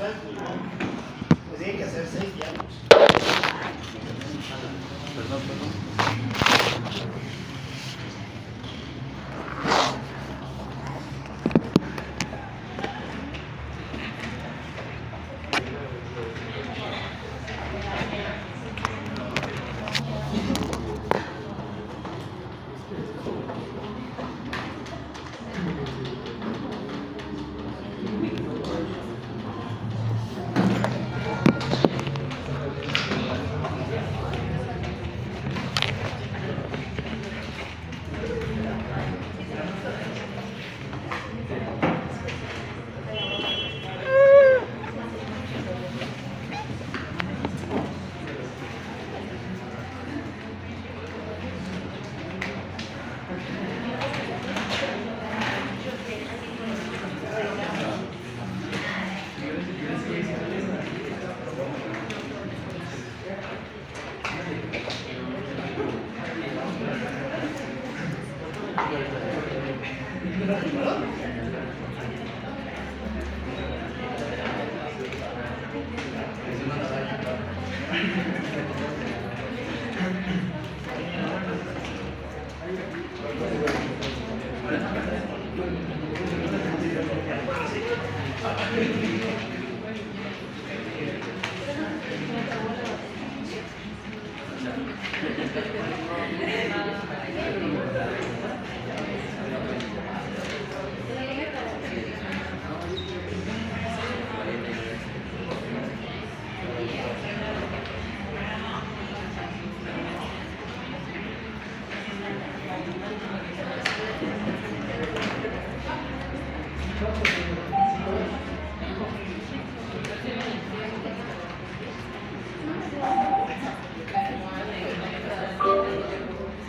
está el pulmón. Pues tiene que hacer 6 diálogos. Perdón.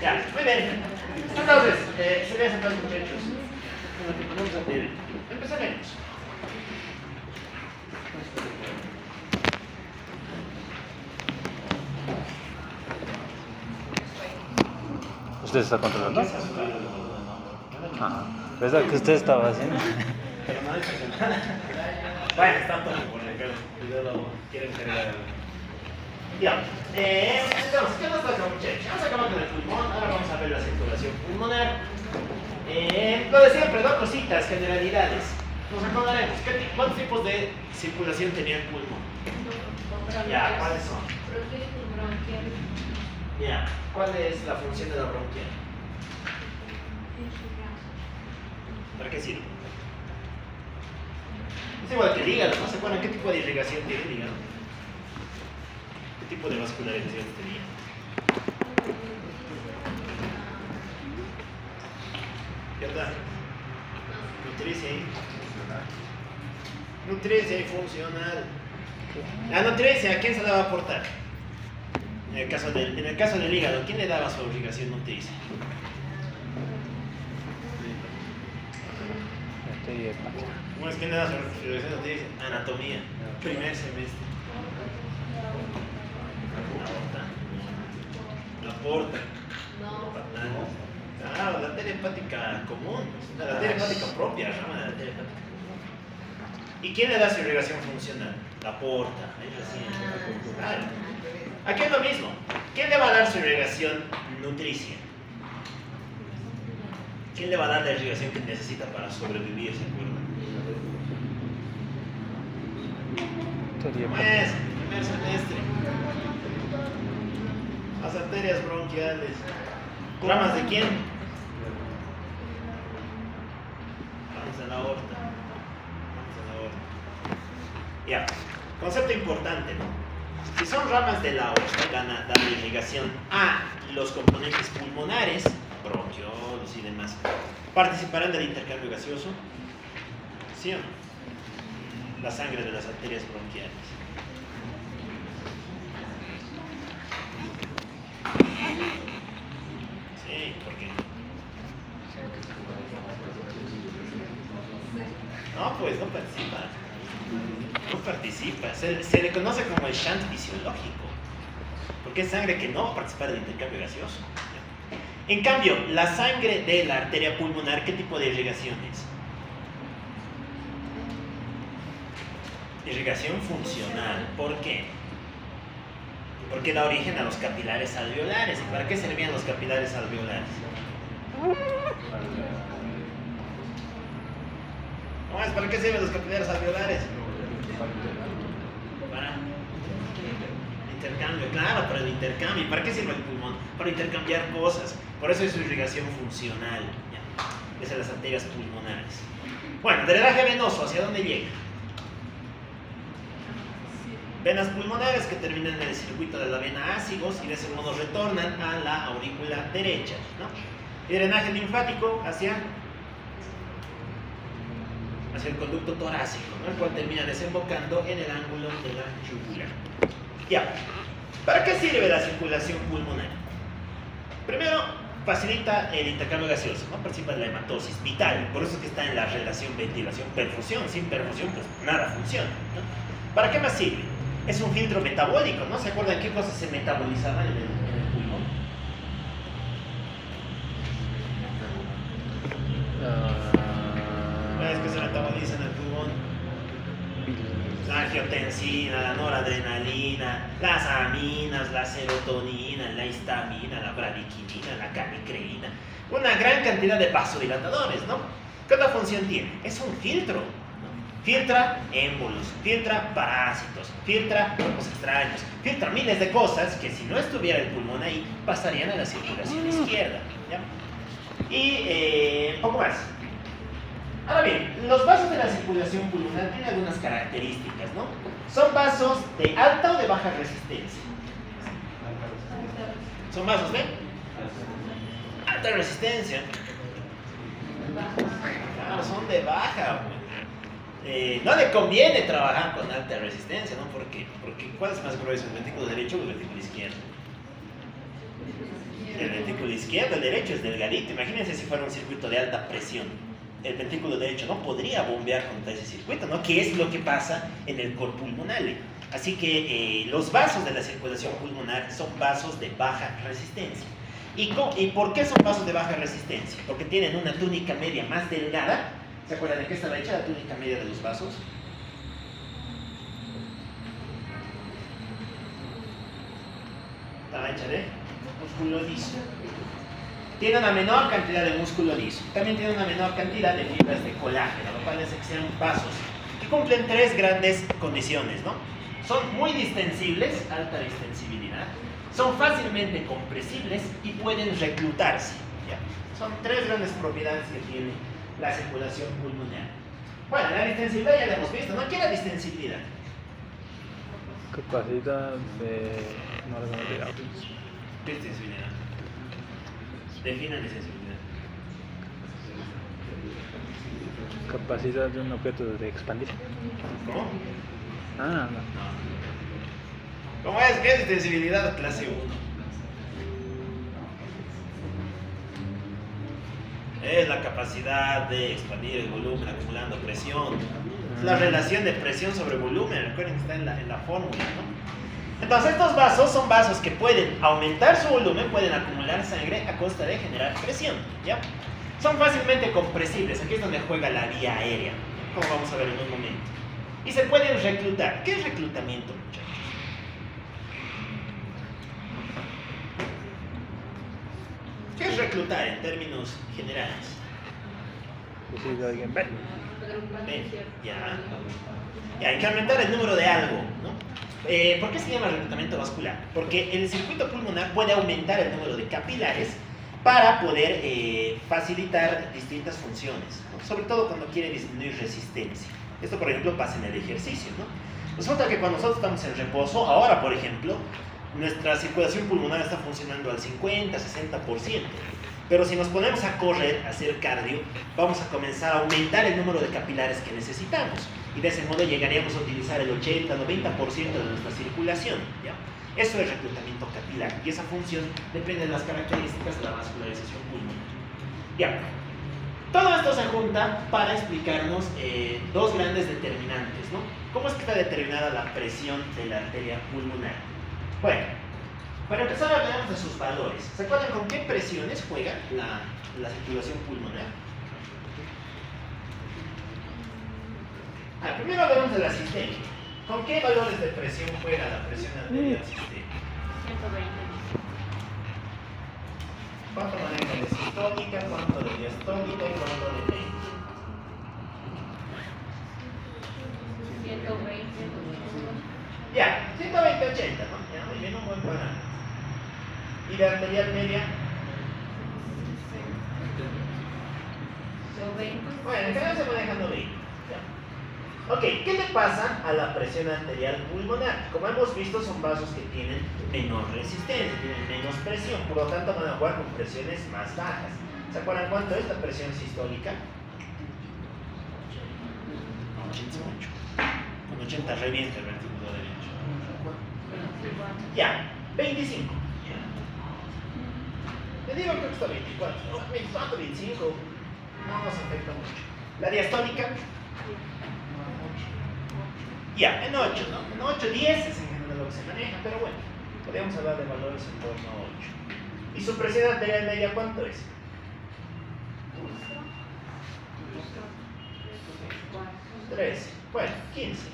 Ya, muy bien. Entonces, se vean sentados, muchachos. Vamos a hacer. Empezaremos. ¿Usted está controlando? ¿Verdad que usted estaba haciendo? Pero no dice nada. Bueno, está todo por el carro. Yo lo quiero cargar. Ya. Entonces, ¿qué nos toca, muchachos? Vamos a acabar con el pulmón. Ahora vamos a ver la circulación pulmonar. Lo de siempre, dos cositas, generalidades. Nos acordaremos. ¿Cuántos tipos de circulación tenía el pulmón? Ya, ¿cuáles son? Ya, ¿cuál es la función de la bronquial? ¿Para qué sirve? Es igual que el hígado, ¿no se acuerdan qué tipo de irrigación tiene el hígado? ¿Qué tipo de vascularización tenía? ¿Verdad? Nutricia y nutricia y funcional. La nutricia, ¿a quién se la va a aportar? En el caso del hígado, ¿quién le daba su irrigación nutricia? ¿Cómo es quién le da su irrigación nutricia? Anatomía, primer semestre. La aporta. Claro, la arteria hepática común, la arteria hepática propia, rama de la arteria hepática. ¿Y quién le da su irrigación funcional? La porta. Claro. Aquí es lo mismo. ¿Quién le va a dar su irrigación nutricia? ¿Quién le va a dar la irrigación que necesita para sobrevivir? ¿Se acuerdan? Pues, primer semestre. Las arterias bronquiales. ¿Ramas de quién? Vamos a la aorta. Ya, concepto importante, ¿no? Si son ramas de la aorta, van a dar irrigación a los componentes pulmonares, bronquiolos y demás. ¿Participarán del intercambio gaseoso? ¿Sí o no? La sangre de las arterias bronquiales. Sí, ¿por qué? No, pues no participa. No participa. Se le conoce como el shunt fisiológico. Porque es sangre que no va a participar del intercambio gaseoso. En cambio, la sangre de la arteria pulmonar, ¿qué tipo de irrigación es? Irrigación funcional. ¿Por qué? Porque da origen a los capilares alveolares. ¿Y para qué servían los capilares alveolares? ¿Cómo es? ¿Para qué sirven los capilares alveolares? Para intercambio, claro, para el intercambio. ¿Y para qué sirve el pulmón? Para intercambiar cosas. Por eso es su irrigación funcional. ¿Ya? Es en las arterias pulmonares. Bueno, drenaje venoso, ¿hacia dónde llega? Venas pulmonares que terminan en el circuito de la vena ácigos y de ese modo retornan a la aurícula derecha, ¿no? Y drenaje linfático hacia el conducto torácico, ¿no? El cual termina desembocando en el ángulo de la yugular. Ya. ¿Para qué sirve la circulación pulmonar? Primero, facilita el intercambio gaseoso, ¿no? Participa en la hematosis, vital. Por eso es que está en la relación ventilación-perfusión. Sin perfusión, pues nada funciona, ¿no? ¿Para qué más sirve? Es un filtro metabólico, ¿no? ¿Se acuerdan qué cosas se metabolizaban en el pulmón? ¿Cuáles que se metabolizan en el pulmón? La angiotensina, la noradrenalina, las aminas, la serotonina, la histamina, la bradiquinina, la canicreína. Una gran cantidad de vasodilatadores, ¿no? ¿Qué otra función tiene? Es un filtro. Filtra émbolos, filtra parásitos, filtra cuerpos extraños, filtra miles de cosas que si no estuviera el pulmón ahí, pasarían a la circulación izquierda, ¿ya? Y poco más. Ahora bien, los vasos de la circulación pulmonar tienen algunas características, ¿no? Son vasos de alta o de baja resistencia. Son vasos de alta resistencia. Claro, son de baja, no le conviene trabajar con alta resistencia, ¿no? Porque ¿cuál es más grueso, el ventrículo derecho o el ventrículo izquierdo? El ventrículo izquierdo, el derecho es delgadito. Imagínense si fuera un circuito de alta presión. El ventrículo derecho no podría bombear contra ese circuito, ¿no? Que es lo que pasa en el cor pulmonale. Así que los vasos de la circulación pulmonar son vasos de baja resistencia. ¿Y por qué son vasos de baja resistencia? Porque tienen una túnica media más delgada. ¿Se acuerdan de qué estaba hecha la túnica media de los vasos? Estaba hecha de músculo liso. Tiene una menor cantidad de músculo liso. También tiene una menor cantidad de fibras de colágeno, lo cual hace que sean vasos que cumplen tres grandes condiciones, ¿no? Son muy distensibles, alta distensibilidad, son fácilmente compresibles y pueden reclutarse, ¿ya? Son tres grandes propiedades que tiene la circulación pulmonar. Bueno, la distensibilidad ya la hemos visto, ¿no? ¿Qué es la distensibilidad? Capacidad de... no lo olvidado. ¿Qué es distensibilidad? Definan distensibilidad. Capacidad de un objeto de expandir. ¿Cómo? No. ¿Cómo es? ¿Qué es distensibilidad? Clase 1. Es la capacidad de expandir el volumen acumulando presión. Es la relación de presión sobre volumen. Recuerden que está en la fórmula, ¿no? Entonces estos vasos son vasos que pueden aumentar su volumen, pueden acumular sangre a costa de generar presión, ¿ya? Son fácilmente compresibles. Aquí es donde juega la vía aérea, como vamos a ver en un momento. Y se pueden reclutar. ¿Qué es reclutamiento, muchachos? ¿Qué es reclutar en términos generales? Decir a alguien, ven. Ven, ya. Ya, hay que aumentar el número de algo, ¿no? ¿Por qué se llama reclutamiento vascular? Porque el circuito pulmonar puede aumentar el número de capilares para poder facilitar distintas funciones, ¿no? Sobre todo cuando quiere disminuir resistencia. Esto, por ejemplo, pasa en el ejercicio, ¿no? Resulta que cuando nosotros estamos en reposo, ahora, por ejemplo, nuestra circulación pulmonar está funcionando al 50, 60%. Pero si nos ponemos a correr, a hacer cardio, vamos a comenzar a aumentar el número de capilares que necesitamos. Y de ese modo llegaríamos a utilizar el 80, 90% de nuestra circulación, ¿ya? Eso es reclutamiento capilar. Y esa función depende de las características de la vascularización pulmonar. Ya. Todo esto se junta para explicarnos dos grandes determinantes, ¿no? ¿Cómo es que está determinada la presión de la arteria pulmonar? Bueno, para empezar hablamos de sus valores. ¿Se acuerdan con qué presiones juega la circulación pulmonar? Primero hablamos de la sistémica. ¿Con qué valores de presión juega la presión arterial sistémica? 120. ¿Cuánto maneja de sistólica, cuánto de diastólica y cuánto de médica? 120. Ya, 120, 80, ¿no? Ya, muy bien, un buen parámetro. ¿Y de arterial media? 120. Bueno, en general se manejan 90. Ya. Ok, ¿qué le pasa a la presión arterial pulmonar? Como hemos visto, son vasos que tienen menor resistencia, tienen menos presión, por lo tanto van a jugar con presiones más bajas. ¿Se acuerdan cuánto es la presión sistólica? 88. Con 80 revienta el ventrículo derecho. Ya, 25. Le digo que está 24, no, 24, 25. No nos afecta mucho. La diastólica. Ya, en 8, ¿no? En 8, 10 es en general lo que se maneja, pero bueno, podríamos hablar de valores en torno a 8. ¿Y su presión arterial media cuánto es? 13. Bueno, 15.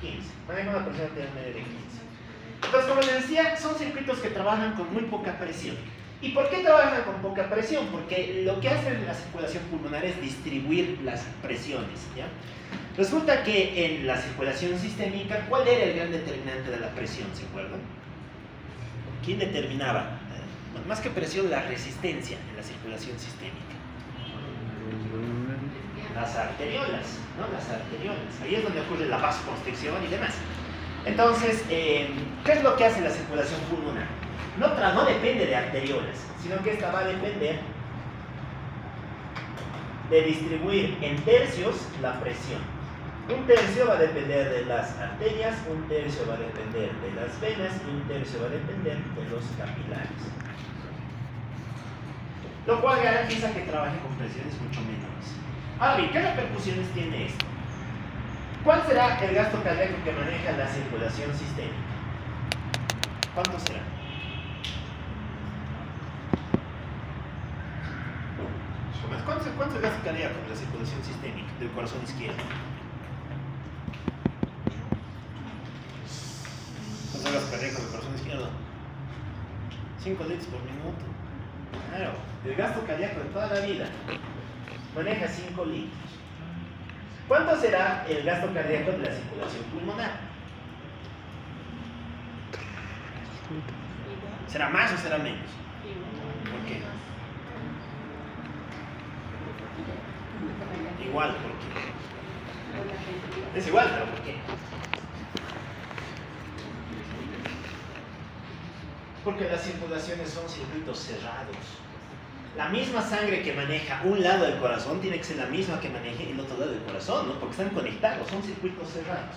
15. Maneja una presión arterial media de 15. Entonces, como les decía, son circuitos que trabajan con muy poca presión. ¿Y por qué trabajan con poca presión? Porque lo que hace la circulación pulmonar es distribuir las presiones, ¿ya? Resulta que en la circulación sistémica, ¿cuál era el gran determinante de la presión? ¿Se acuerdan? ¿Quién determinaba? Bueno, más que presión, la resistencia en la circulación sistémica. Las arteriolas, ¿no? Las arteriolas. Ahí es donde ocurre la vasoconstricción y demás. Entonces, ¿qué es lo que hace la circulación pulmonar? No depende de arteriolas, sino que esta va a depender de distribuir en tercios la presión. Un tercio va a depender de las arterias, un tercio va a depender de las venas y un tercio va a depender de los capilares. Lo cual garantiza que trabaje con presiones mucho menores. Ahora bien, ¿qué repercusiones tiene esto? ¿Cuál será el gasto cardíaco que maneja la circulación sistémica? ¿Cuánto será? ¿Cuánto es el gasto cardíaco de la circulación sistémica del corazón izquierdo? ¿Cuánto es el gasto cardíaco del corazón izquierdo? 5 litros por minuto. Claro, el gasto cardíaco de toda la vida maneja 5 litros. ¿Cuánto será el gasto cardíaco de la circulación pulmonar? ¿Será más o será menos? ¿Por qué? Igual, ¿por qué? Es igual, pero ¿por qué? Porque las circulaciones son circuitos cerrados. La misma sangre que maneja un lado del corazón tiene que ser la misma que maneje el otro lado del corazón, ¿no? Porque están conectados, son circuitos cerrados.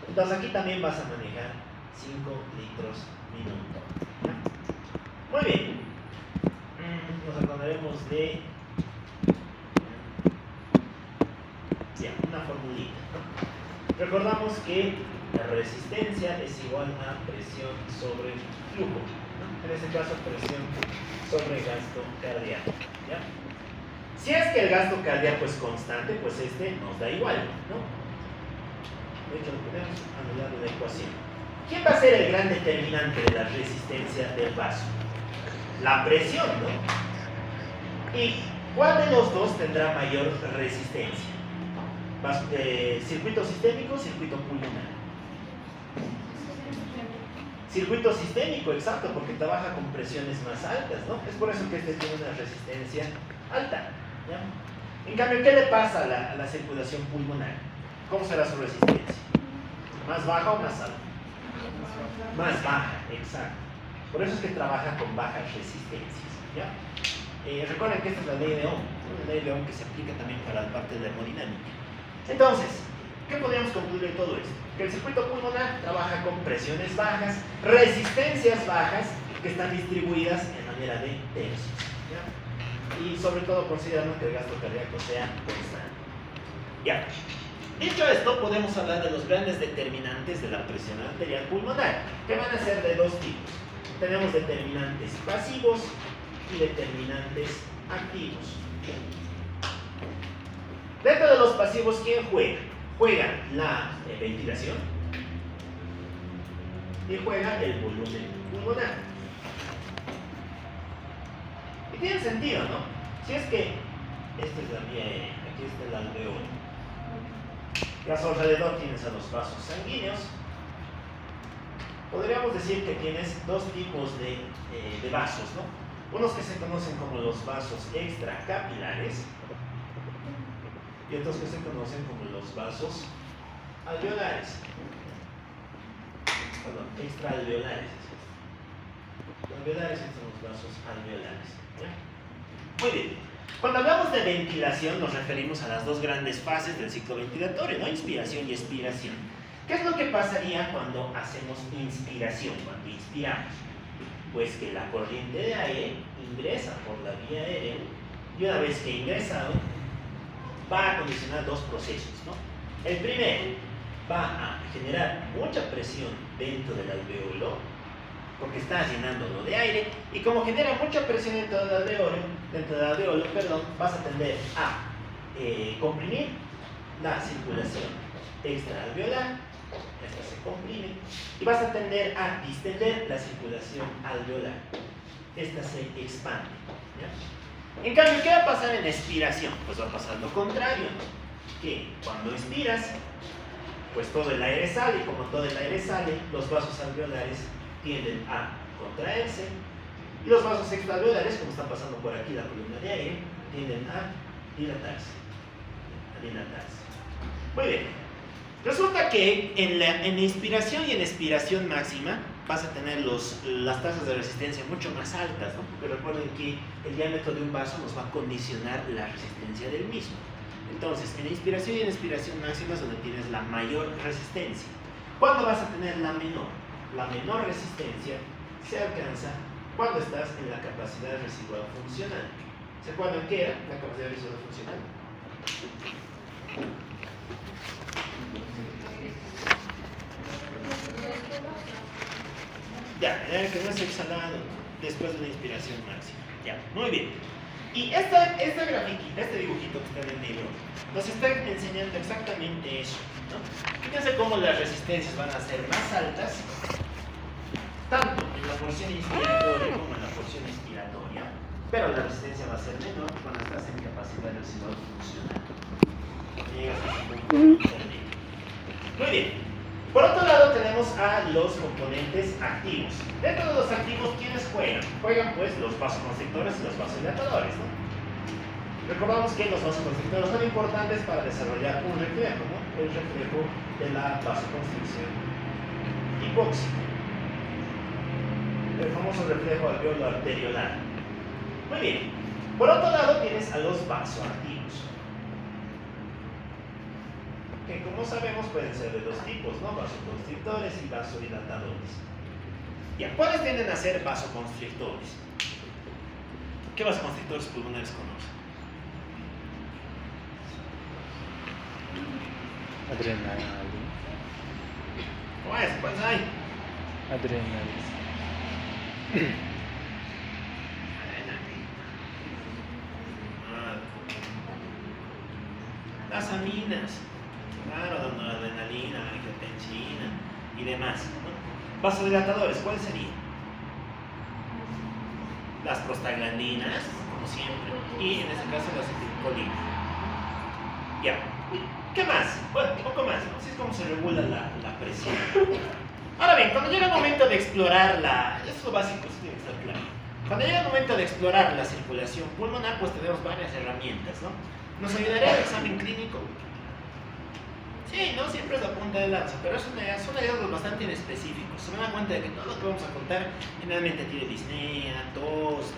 Entonces aquí también vas a manejar 5 litros minuto. Muy bien. Nos acordaremos de una formulita. Recordamos que la resistencia es igual a presión sobre flujo, ¿no? En este caso presión sobre gasto cardíaco, ¿ya? Si es que el gasto cardíaco es constante, pues este nos da igual, ¿no? De hecho, lo podemos anular de la ecuación. ¿Quién va a ser el gran determinante de la resistencia del vaso? La presión, ¿no? ¿Y cuál de los dos tendrá mayor resistencia? ¿Circuito sistémico o circuito pulmonar? Circuito sistémico, exacto, porque trabaja con presiones más altas, ¿no? Es por eso que este tiene una resistencia alta, ¿ya? En cambio, ¿qué le pasa a la circulación pulmonar? ¿Cómo será su resistencia? ¿Más baja o más alta? Más baja, exacto. Por eso es que trabaja con bajas resistencias, ¿ya? Recuerden que esta es la ley de Ohm, ¿no? La ley de Ohm que se aplica también para la parte de termodinámica. Entonces, ¿qué podríamos concluir de todo esto? Que el circuito pulmonar trabaja con presiones bajas, resistencias bajas, que están distribuidas en manera de tercios, ¿ya? Y sobre todo considerando que el gasto cardíaco sea constante. Ya. Dicho esto, podemos hablar de los grandes determinantes de la presión arterial pulmonar, que van a ser de dos tipos. Tenemos determinantes pasivos y determinantes activos. Dentro de los pasivos, ¿quién juega? Juega la ventilación, y juega el volumen pulmonar. Y tiene sentido, ¿no? Si es que esta es la vía aérea, aquí está el alveolo. Y a su alrededor tienes a los vasos sanguíneos. Podríamos decir que tienes dos tipos de vasos, ¿no? Unos que se conocen como los vasos extracapilares y otros que se conocen como los vasos alveolares. Perdón, extraalveolares. Los alveolares son los vasos alveolares. ¿Ya? Muy bien. Cuando hablamos de ventilación nos referimos a las dos grandes fases del ciclo ventilatorio, ¿no? Inspiración y expiración. ¿Qué es lo que pasaría cuando hacemos inspiración, cuando inspiramos? Pues que la corriente de aire ingresa por la vía aérea y una vez que ha ingresado va a condicionar dos procesos, ¿no? El primero va a generar mucha presión dentro del alveolo porque está llenándolo de aire y como genera mucha presión dentro del alveolo, vas a tender a comprimir la circulación extraalveolar. Esta se comprime y vas a tender a distender la circulación alveolar. Esta se expande, ¿ya? En cambio, ¿qué va a pasar en expiración? Pues va a pasar lo contrario, que cuando expiras, pues todo el aire sale y como todo el aire sale, los vasos alveolares tienden a contraerse y los vasos extraalveolares, como está pasando por aquí la columna de aire, tienden a dilatarse. Muy bien. Resulta que en inspiración y en expiración máxima vas a tener las tasas de resistencia mucho más altas, ¿no? Porque recuerden que el diámetro de un vaso nos va a condicionar la resistencia del mismo. Entonces, en inspiración y en expiración máxima es donde tienes la mayor resistencia. ¿Cuándo vas a tener la menor? La menor resistencia se alcanza cuando estás en la capacidad residual funcional. ¿Se acuerdan qué era la capacidad residual funcional? Ya, que no es exhalado después de la inspiración máxima. Ya, muy bien. Y esta grafiquita, este dibujito que está en el libro, nos está enseñando exactamente eso, ¿no? Fíjense cómo las resistencias van a ser más altas, tanto en la porción inspiratoria como en la porción expiratoria, pero la resistencia va a ser menor cuando estás en capacidad residual funcional. Llegas a ese punto intermedio. Muy bien. Por otro lado tenemos a los componentes activos. Dentro de los activos, ¿quiénes juegan? Juegan pues los vasoconstrictores y los vasodilatadores, ¿no? Recordamos que los vasoconstrictores son importantes para desarrollar un reflejo, ¿no? El reflejo de la vasoconstricción hipóxica. El famoso reflejo alveolo-arteriolar. Muy bien. Por otro lado tienes a los vasoactivos, que como sabemos pueden ser de dos tipos, ¿no? Vasoconstrictores y vasodilatadores. Ya, ¿cuáles tienden a ser vasoconstrictores? ¿Qué vasoconstrictores pulmonares conocen? Adrenalina. ¿Cuáles hay? Adrenalina. Las aminas. Claro, adrenalina, angiotensina y demás, ¿no? Vasodilatadores, ¿cuáles serían? Las prostaglandinas, como siempre, y en este caso la acetilcolina. Ya. ¿Qué más? Bueno, un poco más, ¿no? Así es como se regula la presión. Ahora bien, cuando llega el momento de explorar eso es lo básico, eso tiene que estar claro. Cuando llega el momento de explorar la circulación pulmonar, pues tenemos varias herramientas, ¿no? ¿Nos ayudaría el examen clínico? Sí, no siempre es la punta de lanza, pero son hallazgos bastante inespecíficos. Se van a dar cuenta de que todo lo que vamos a contar generalmente tiene disnea, tos,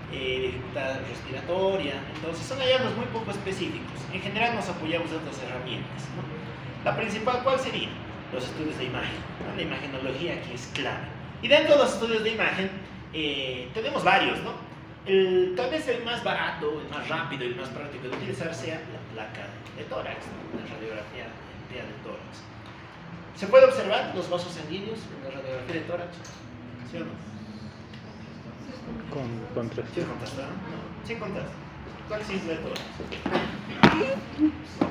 dificultad respiratoria. Entonces son hallazgos muy poco específicos. En general nos apoyamos de otras herramientas, ¿no? La principal, ¿cuál sería? Los estudios de imagen, ¿no? La imagenología aquí es clave. Y dentro de los estudios de imagen tenemos varios, ¿no? Tal vez el más barato, el más rápido y el más práctico de utilizar sea la placa de tórax, ¿no? La radiografía de tórax. ¿Se puede observar los vasos sanguíneos en la radiografía de tórax? ¿Sí o no? Con contraste. ¿Sí contraste? No, sin contraste. Tórax simple de tórax.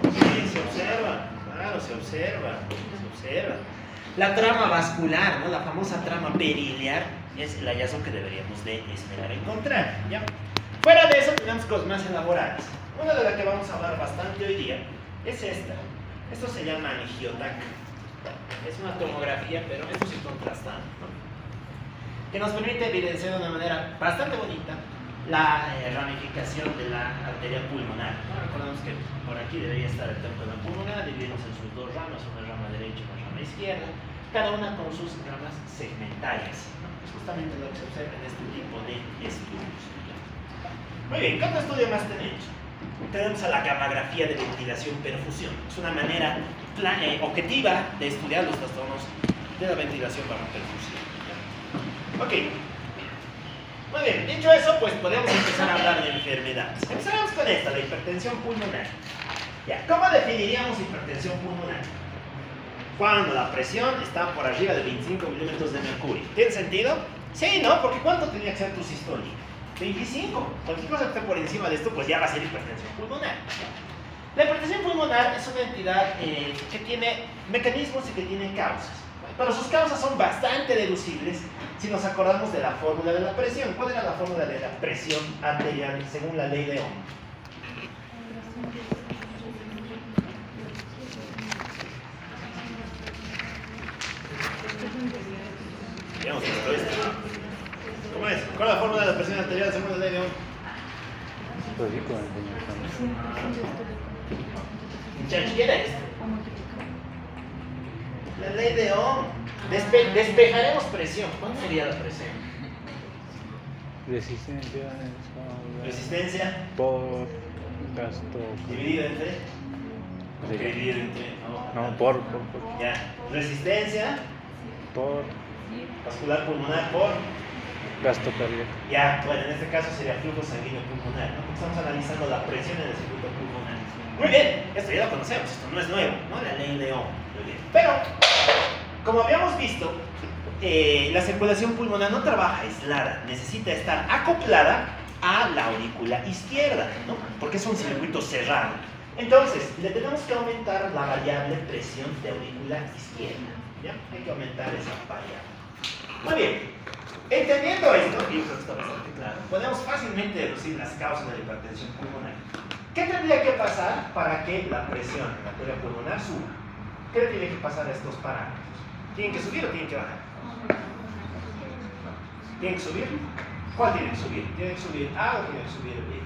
Sí, se observa. Claro, se observa. La trama vascular, ¿no? La famosa trama periliar, es el hallazgo que deberíamos de esperar encontrar, ¿ya? Fuera de eso tenemos cosas más elaboradas. Una de las que vamos a hablar bastante hoy día es esta. Esto se llama angiotac. Es una tomografía, pero esto sí contrastado, ¿no? Que nos permite evidenciar de una manera bastante bonita la ramificación de la arteria pulmonar, ¿no? Recordemos que por aquí debería estar el templo pulmonar, dividimos en sus dos ramas, una rama derecha y una rama izquierda, cada una con sus ramas segmentarias, ¿no? Es justamente lo que se observa en este tipo de estudios. Muy bien, ¿qué otro estudio más tenemos? Tenemos a la gammagrafía de ventilación-perfusión. Es una manera objetiva de estudiar los trastornos de la ventilación bajo perfusión. Ok. Muy bien, dicho eso, pues podemos empezar a hablar de enfermedades. Empezaremos con esta, la hipertensión pulmonar. Ya, ¿cómo definiríamos hipertensión pulmonar? Cuando la presión está por arriba de 25 milímetros de mercurio. ¿Tiene sentido? Sí, ¿no? Porque ¿cuánto tenía que ser tu sistólica? 25. Cualquier cosa que esté por encima de esto, pues ya va a ser hipertensión pulmonar. La hipertensión pulmonar es una entidad que tiene mecanismos y que tiene causas. Pero sus causas son bastante deducibles si nos acordamos de la fórmula de la presión. ¿Cuál era la fórmula de la presión arterial según la ley de Ohm? Ya hemos visto esto. ¿Cómo es? ¿Cuál es la fórmula de la presión arterial según la ley de Ohm? Muchachos, ¿qué era esto? La ley de Ohm. Despejaremos presión. ¿Cuánto sería la presión? Resistencia. Resistencia. Por gasto. Dividido entre. Sí. Dividido entre. No, por. Ya. Resistencia. Por Vascular pulmonar por. gasto cardíaco. Ya, bueno, en este caso sería flujo sanguíneo pulmonar, ¿no? Porque estamos analizando la presión en el circuito pulmonar. Muy bien, esto ya lo conocemos, esto no es nuevo, ¿no? La ley de Ohm. Muy bien. Pero, como habíamos visto, la circulación pulmonar no trabaja aislada, necesita estar acoplada a la aurícula izquierda, ¿no? Porque es un circuito cerrado. Entonces, le tenemos que aumentar la variable presión de aurícula izquierda, ¿ya? Hay que aumentar esa variable. Muy bien. Entendiendo esto, y creo que está bastante claro, podemos fácilmente deducir las causas de la hipertensión pulmonar. ¿Qué tendría que pasar para que la presión en la arteria pulmonar suba? ¿Qué le tiene que pasar a estos parámetros? ¿Tienen que subir o tienen que bajar? ¿Tienen que subir? ¿Cuál tiene que subir? ¿Tiene que subir A o tiene que subir B?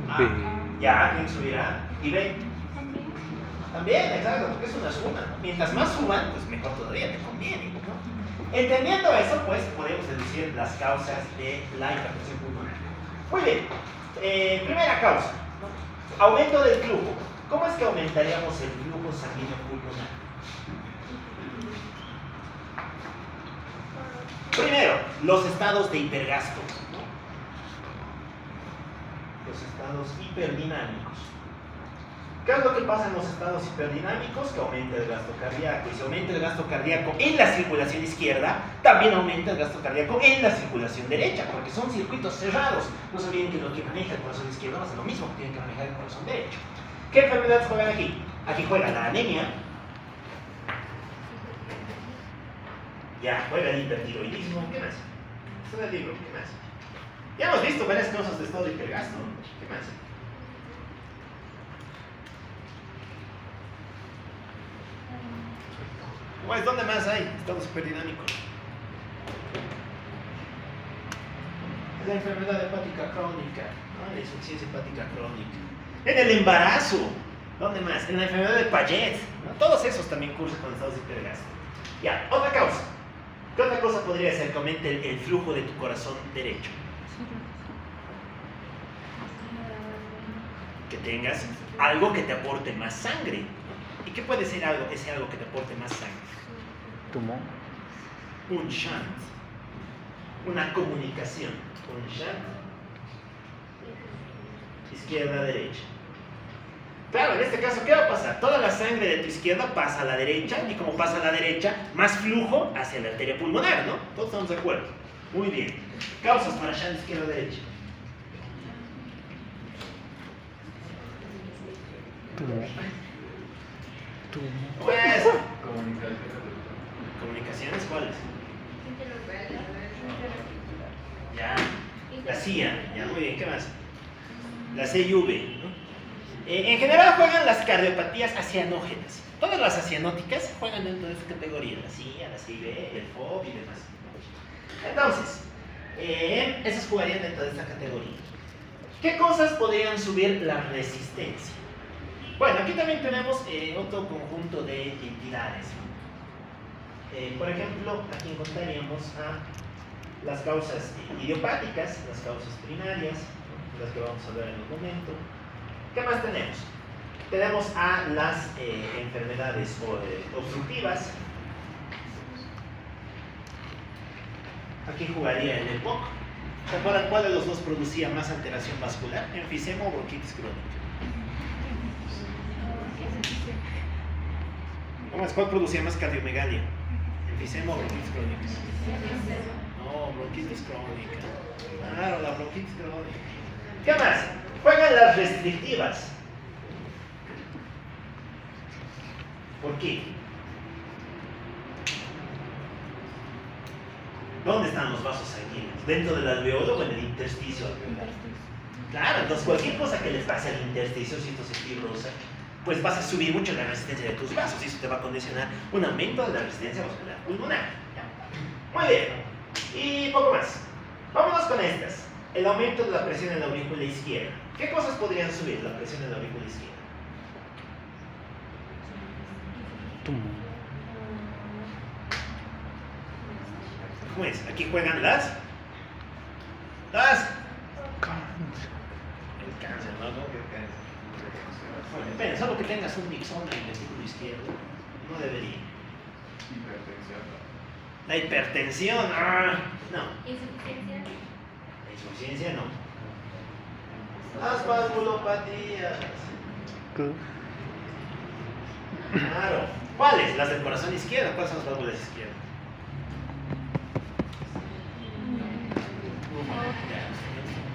A. Ya, tiene que subir A. ¿Y B? También, exacto, porque es una suma, ¿no? Mientras más suban, pues mejor todavía, te conviene, ¿no? Entendiendo eso, pues podemos deducir las causas de la hipertensión pulmonar. Muy bien, primera causa, ¿no? Aumento del flujo. ¿Cómo es que aumentaríamos el flujo sanguíneo pulmonar? Primero, los estados de hipergasto, ¿no? Los estados hiperdinámicos. ¿Qué es lo que pasa en los estados hiperdinámicos? Que aumenta el gasto cardíaco. Y si aumenta el gasto cardíaco en la circulación izquierda, también aumenta el gasto cardíaco en la circulación derecha, porque son circuitos cerrados. No se olviden que lo que maneja el corazón izquierdo va a ser lo mismo que tiene que manejar el corazón derecho. ¿Qué enfermedades juegan aquí? Aquí juega la anemia. Ya, juega el hipertiroidismo. ¿Qué más? Esto es el libro. ¿Qué más? Ya hemos visto varias cosas de estado de hipergasto. ¿Qué más? Pues, ¿dónde más hay estados hiperdinámicos? Es la enfermedad hepática crónica, ¿no? La insuficiencia hepática crónica. En el embarazo, ¿dónde más? En la enfermedad de Paget, ¿no? Todos esos también cursan con estados de hipergasto. Ya, otra causa. ¿Qué otra cosa podría ser que aumente el flujo de tu corazón derecho? Que tengas algo que te aporte más sangre. ¿Y qué puede ser ese algo que te aporte más sangre? Tumor. Un shunt, una comunicación, un shunt, izquierda-derecha. Claro, en este caso, ¿qué va a pasar? Toda la sangre de tu izquierda pasa a la derecha, y como pasa a la derecha, más flujo hacia la arteria pulmonar, ¿no? Todos estamos de acuerdo. Muy bien. Causas para shunt izquierda-derecha. Tumor. Pues, ¿comunicaciones cuáles? Ya, la CIA, ya, muy bien, ¿qué más? La CIV, ¿no? En general juegan las cardiopatías acianógenas. Todas las acianóticas juegan dentro de esta categoría, la CIA, la CIV, el FOB y demás. Entonces, esas jugarían dentro de esta categoría. ¿Qué cosas podrían subir la resistencia? Bueno, aquí también tenemos otro conjunto de entidades, ¿no? Por ejemplo, aquí encontraríamos a las causas idiopáticas, las causas primarias, ¿no? Las que vamos a ver en un momento. ¿Qué más tenemos? Tenemos a las enfermedades obstructivas. Aquí jugaría el EPOC. ¿Se acuerdan cuál de los dos producía más alteración vascular? Enfisema o bronquitis crónica. ¿Cuál producía más cardiomegalia? ¿Enfisema o bronquitis crónica? No, bronquitis crónica. Claro, la bronquitis crónica. ¿Qué más? Juegan las restrictivas. ¿Por qué? ¿Dónde están los vasos sanguíneos? ¿Dentro del alveolo o en el intersticio alveolar? Claro, entonces cualquier cosa que les pase al intersticio, citosis fibrosa, pues vas a subir mucho la resistencia de tus vasos y eso te va a condicionar un aumento de la resistencia vascular pulmonar. ¿Ya? Muy bien. Y poco más. Vámonos con estas. El aumento de la presión en la aurícula izquierda. ¿Qué cosas podrían subir la presión en la aurícula izquierda? ¿Cómo es? Aquí juegan las... El cáncer, ¿no? ¿Cómo que cáncer? Bueno, depende, solo que tengas un mixoma en el vestíbulo izquierdo. No debería. Hipertensión. La hipertensión, no. Insuficiencia. La insuficiencia, no. Las valvulopatías. Claro. ¿Cuáles? Las del corazón izquierdo. ¿Cuáles son las válvulas izquierdas?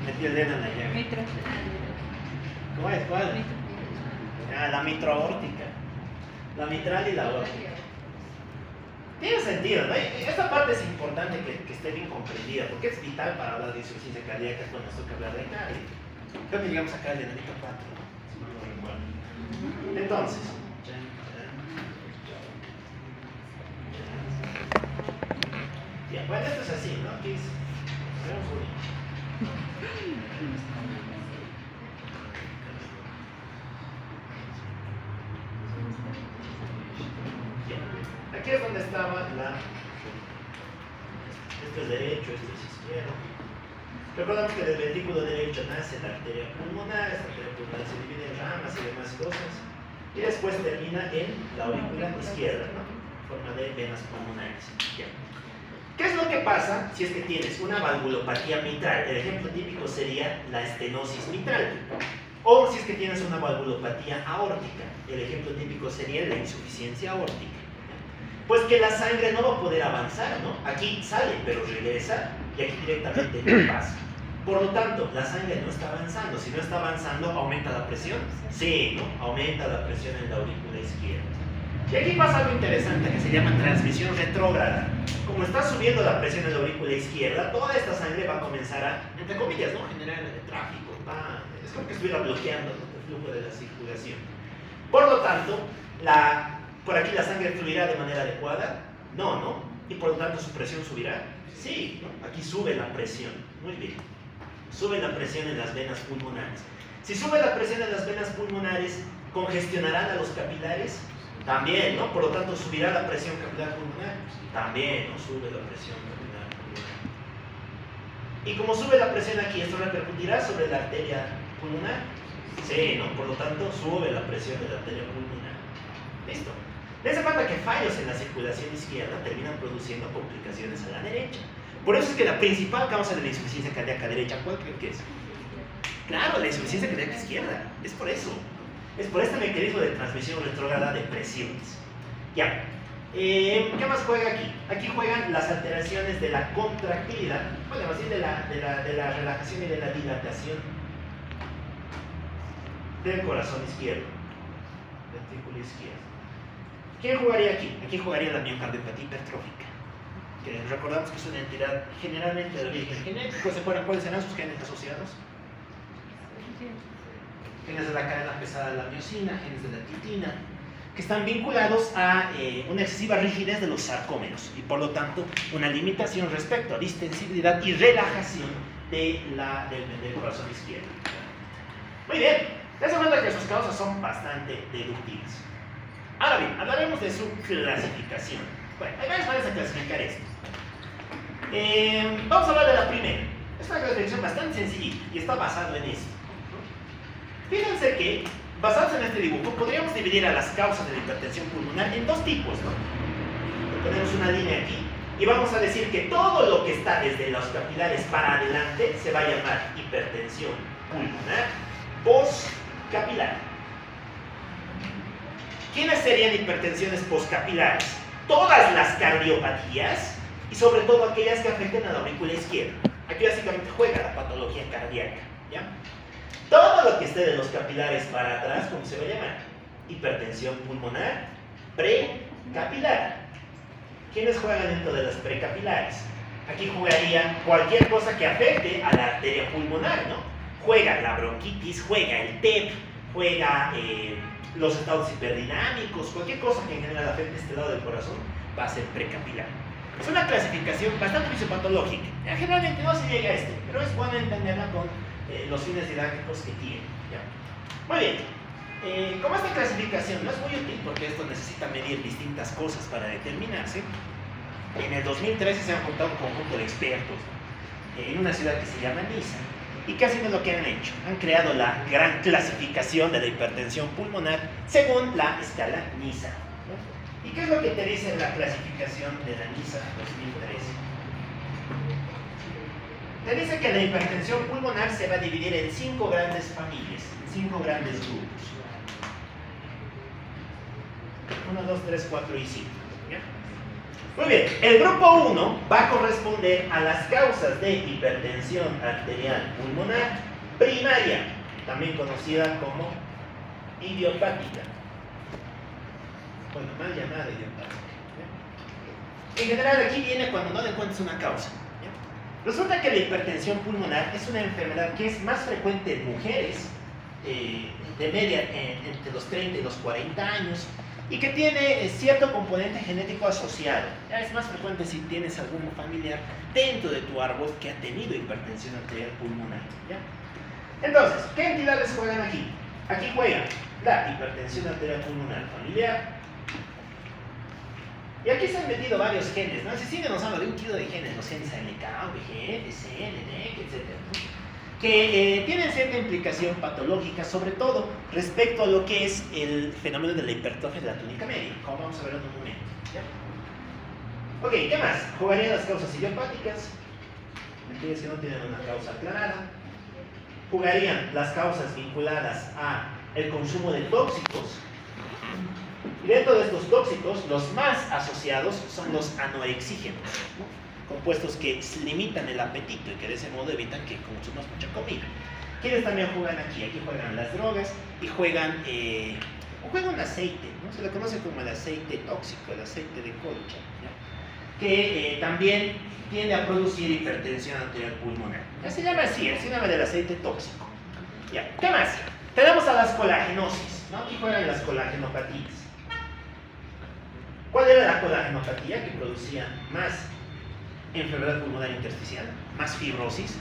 Metí el dedo en la llaga. ¿Cómo es? ¿Cuál? La mitroaórtica. La mitral y la aórtica. Tiene sentido, ¿no? Esta parte es importante que esté bien comprendida, porque es vital para hablar de insuficiencia cardíaca cuando nos toca hablar de cardio. Creo que llegamos acá al llenadito 4, si no lo recuerdo. Entonces, bien, bueno, esto es así, ¿no? Aquí es, tenemos un... Aquí es donde estaba la... Esto es derecho, esto es izquierdo. Recordamos que del ventrículo derecho nace la arteria pulmonar, esta arteria pulmonar se divide en ramas y demás cosas, y después termina en la aurícula izquierda, ¿no? En forma de venas pulmonares. Bien. ¿Qué es lo que pasa si es que tienes una valvulopatía mitral? El ejemplo típico sería la estenosis mitral. O si es que tienes una valvulopatía aórtica. El ejemplo típico sería la insuficiencia aórtica. Pues que la sangre no va a poder avanzar, ¿no? Aquí sale, pero regresa, y aquí directamente no pasa. Por lo tanto, la sangre no está avanzando. Si no está avanzando, ¿aumenta la presión? Sí, ¿no? Aumenta la presión en la aurícula izquierda. Y aquí pasa algo interesante que se llama transmisión retrógrada. Como está subiendo la presión en la aurícula izquierda, toda esta sangre va a comenzar a, entre comillas, ¿no? Generar tráfico. Es como que estuviera bloqueando, ¿no? El flujo de la circulación. Por lo tanto, por aquí la sangre fluirá de manera adecuada. No, ¿no? Y por lo tanto, ¿su presión subirá? Sí, ¿no? Aquí sube la presión. Muy bien. Sube la presión en las venas pulmonares. Si sube la presión en las venas pulmonares, ¿congestionarán a los capilares? También, ¿no? Por lo tanto, ¿subirá la presión capilar pulmonar? También, ¿no? Sube la presión capilar pulmonar. Y como sube la presión aquí, ¿esto repercutirá sobre la arteria pulmonar? Sí, ¿no? Por lo tanto, sube la presión de la arteria pulmonar. Listo. Dense cuenta que fallos en la circulación izquierda terminan produciendo complicaciones a la derecha. Por eso es que la principal causa de la insuficiencia cardíaca derecha, ¿cuál creen que es? Claro, la insuficiencia cardíaca izquierda. Es por eso. Es por este mecanismo de transmisión retrógrada de presiones. Ya. ¿Qué más juega aquí? Aquí juegan las alteraciones de la contractilidad, bueno, así de la relajación y de la dilatación del corazón izquierdo, ventrículo izquierdo. ¿Quién jugaría aquí? Aquí jugaría la miocardiopatía hipertrófica, que recordamos que es una entidad generalmente de origen genético. ¿Se acuerdan cuáles serán sus genes asociados? Genes de la cadena pesada de la miosina, genes de la titina, que están vinculados a una excesiva rigidez de los sarcómeros y por lo tanto una limitación respecto a distensibilidad y relajación del corazón izquierdo. Muy bien, dense cuenta que sus causas son bastante deductibles. Ahora bien, hablaremos de su clasificación. Bueno, hay varias maneras de clasificar esto. Vamos a hablar de la primera. Es una clasificación bastante sencilla y está basado en esto. Fíjense que, basados en este dibujo, podríamos dividir a las causas de la hipertensión pulmonar en dos tipos, ¿no? Ponemos una línea aquí y vamos a decir que todo lo que está desde los capilares para adelante se va a llamar hipertensión pulmonar postcapilar. ¿Quiénes serían hipertensiones postcapilares? Todas las cardiopatías y sobre todo aquellas que afecten a la aurícula izquierda. Aquí básicamente juega la patología cardíaca, ¿ya? Todo lo que esté de los capilares para atrás, ¿cómo se va a llamar? Hipertensión pulmonar precapilar. ¿Quiénes juegan dentro de las precapilares? Aquí jugaría cualquier cosa que afecte a la arteria pulmonar, ¿no? Juega la bronquitis, juega el TEP, juega los estados hiperdinámicos, cualquier cosa que en general afecte este lado del corazón va a ser precapilar. Es una clasificación bastante fisiopatológica. Generalmente no se llega a esto, pero es bueno entenderla con los fines didácticos que tiene, ¿ya? Muy bien, como esta clasificación no es muy útil porque esto necesita medir distintas cosas para determinarse, en el 2013 se han juntado un conjunto de expertos en una ciudad que se llama Niza. ¿Y qué ha sido lo que han hecho? Han creado la gran clasificación de la hipertensión pulmonar según la escala Niza, ¿no? ¿Y qué es lo que te dice la clasificación de la Niza 2013? Te dice que la hipertensión pulmonar se va a dividir en 5 grandes familias, en 5 grandes grupos. 1, 2, 3, 4 y 5. ¿Ya? Muy bien, el grupo 1 va a corresponder a las causas de hipertensión arterial pulmonar primaria, también conocida como idiopática. Bueno, mal llamada idiopática. ¿Ya? En general aquí viene cuando no le encuentras una causa. Resulta que la hipertensión pulmonar es una enfermedad que es más frecuente en mujeres, de media entre los 30 y los 40 años, y que tiene cierto componente genético asociado. Ya es más frecuente si tienes algún familiar dentro de tu árbol que ha tenido hipertensión arterial pulmonar, ¿ya? Entonces, ¿qué entidades juegan aquí? Aquí juega la hipertensión arterial pulmonar familiar. Y aquí se han metido varios genes, ¿no? Si sí nos habla de un kilo de genes, los genes ALK, VG, TCN, NEC, etc., ¿no? Que tienen cierta implicación patológica, sobre todo respecto a lo que es el fenómeno de la hipertrofia de la túnica media, como vamos a ver en un momento, ¿ya? Ok, ¿qué más? Jugarían las causas idiopáticas, aquellas que no tienen una causa aclarada. Jugarían las causas vinculadas a el consumo de tóxicos. Y dentro de estos tóxicos, los más asociados son los anorexígenos, ¿no? Compuestos que limitan el apetito y que de ese modo evitan que consumas mucha comida. ¿Quiénes también juegan aquí? Aquí juegan las drogas y juegan un aceite, ¿no? Se le conoce como el aceite tóxico, el aceite de colcha, ¿ya? Que también tiende a producir hipertensión arterial pulmonar. Ya se llama así, el síndrome del aceite tóxico. ¿Ya? ¿Qué más? Tenemos a las colagenosis, ¿no? Aquí juegan las colagenopatías. ¿Cuál era la colagenopatía que producía más enfermedad pulmonar intersticial, más fibrosis,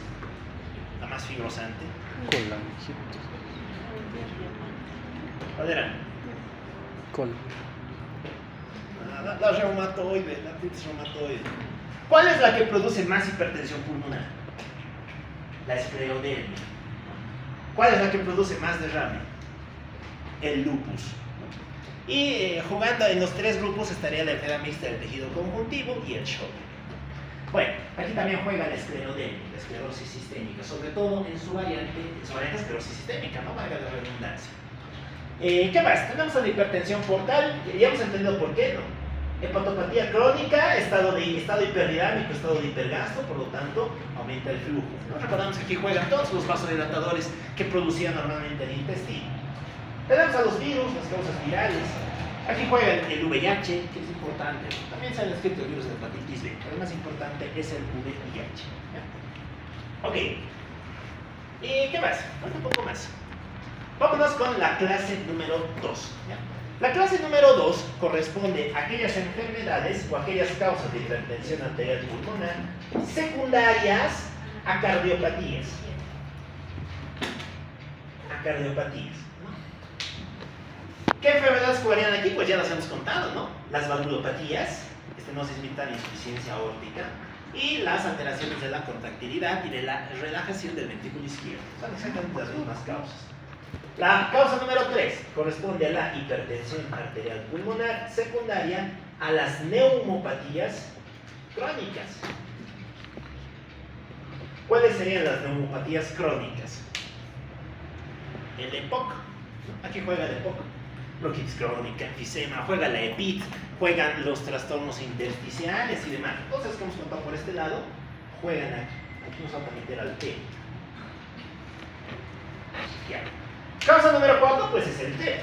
la más fibrosante? ¿Cuál era? La reumatoide, la artritis reumatoide. ¿Cuál es la que produce más hipertensión pulmonar? La esclerodermia. ¿Cuál es la que produce más derrame? El lupus. Y jugando en los 3 grupos estaría la enfermedad mixta del tejido conjuntivo y el shock. Bueno, aquí también juega la esclerodermia, la esclerosis sistémica, sobre todo en su variante esclerosis sistémica, no valga la redundancia. ¿Qué más? Tenemos la hipertensión portal, ya hemos entendido por qué, ¿no? Hepatopatía crónica, estado hiperdinámico, estado de hipergasto, por lo tanto, aumenta el flujo, ¿no? Recordamos que aquí juegan todos los vasodilatadores que producían normalmente el intestino. Tenemos a los virus, las causas virales, Aquí juega el VIH, que es importante. También se han escrito libros de hepatitis B, pero el más importante es el VIH. ¿Ya? Ok. ¿Y qué más? Falta un poco más. Vámonos con la clase número 2. ¿Ya? La clase número 2 corresponde a aquellas enfermedades o aquellas causas de hipertensión arterial pulmonar secundarias a cardiopatías. A cardiopatías. ¿Qué enfermedades jugarían aquí? Pues ya las hemos contado, ¿no? Las valvulopatías, estenosis mitral y insuficiencia aórtica, y las alteraciones de la contractilidad y de la relajación del ventrículo izquierdo. Son exactamente las mismas causas. La causa número 3 corresponde a la hipertensión arterial pulmonar secundaria a las neumopatías crónicas. ¿Cuáles serían las neumopatías crónicas? El EPOC. Aquí juega el EPOC. Bronquitis crónica, enfisema, juega la EPIT, juegan los trastornos intersticiales y demás. Cosas que hemos contado por este lado, juegan aquí. Aquí nos vamos a meter al T. Ya. Causa número 4, pues es el TEP.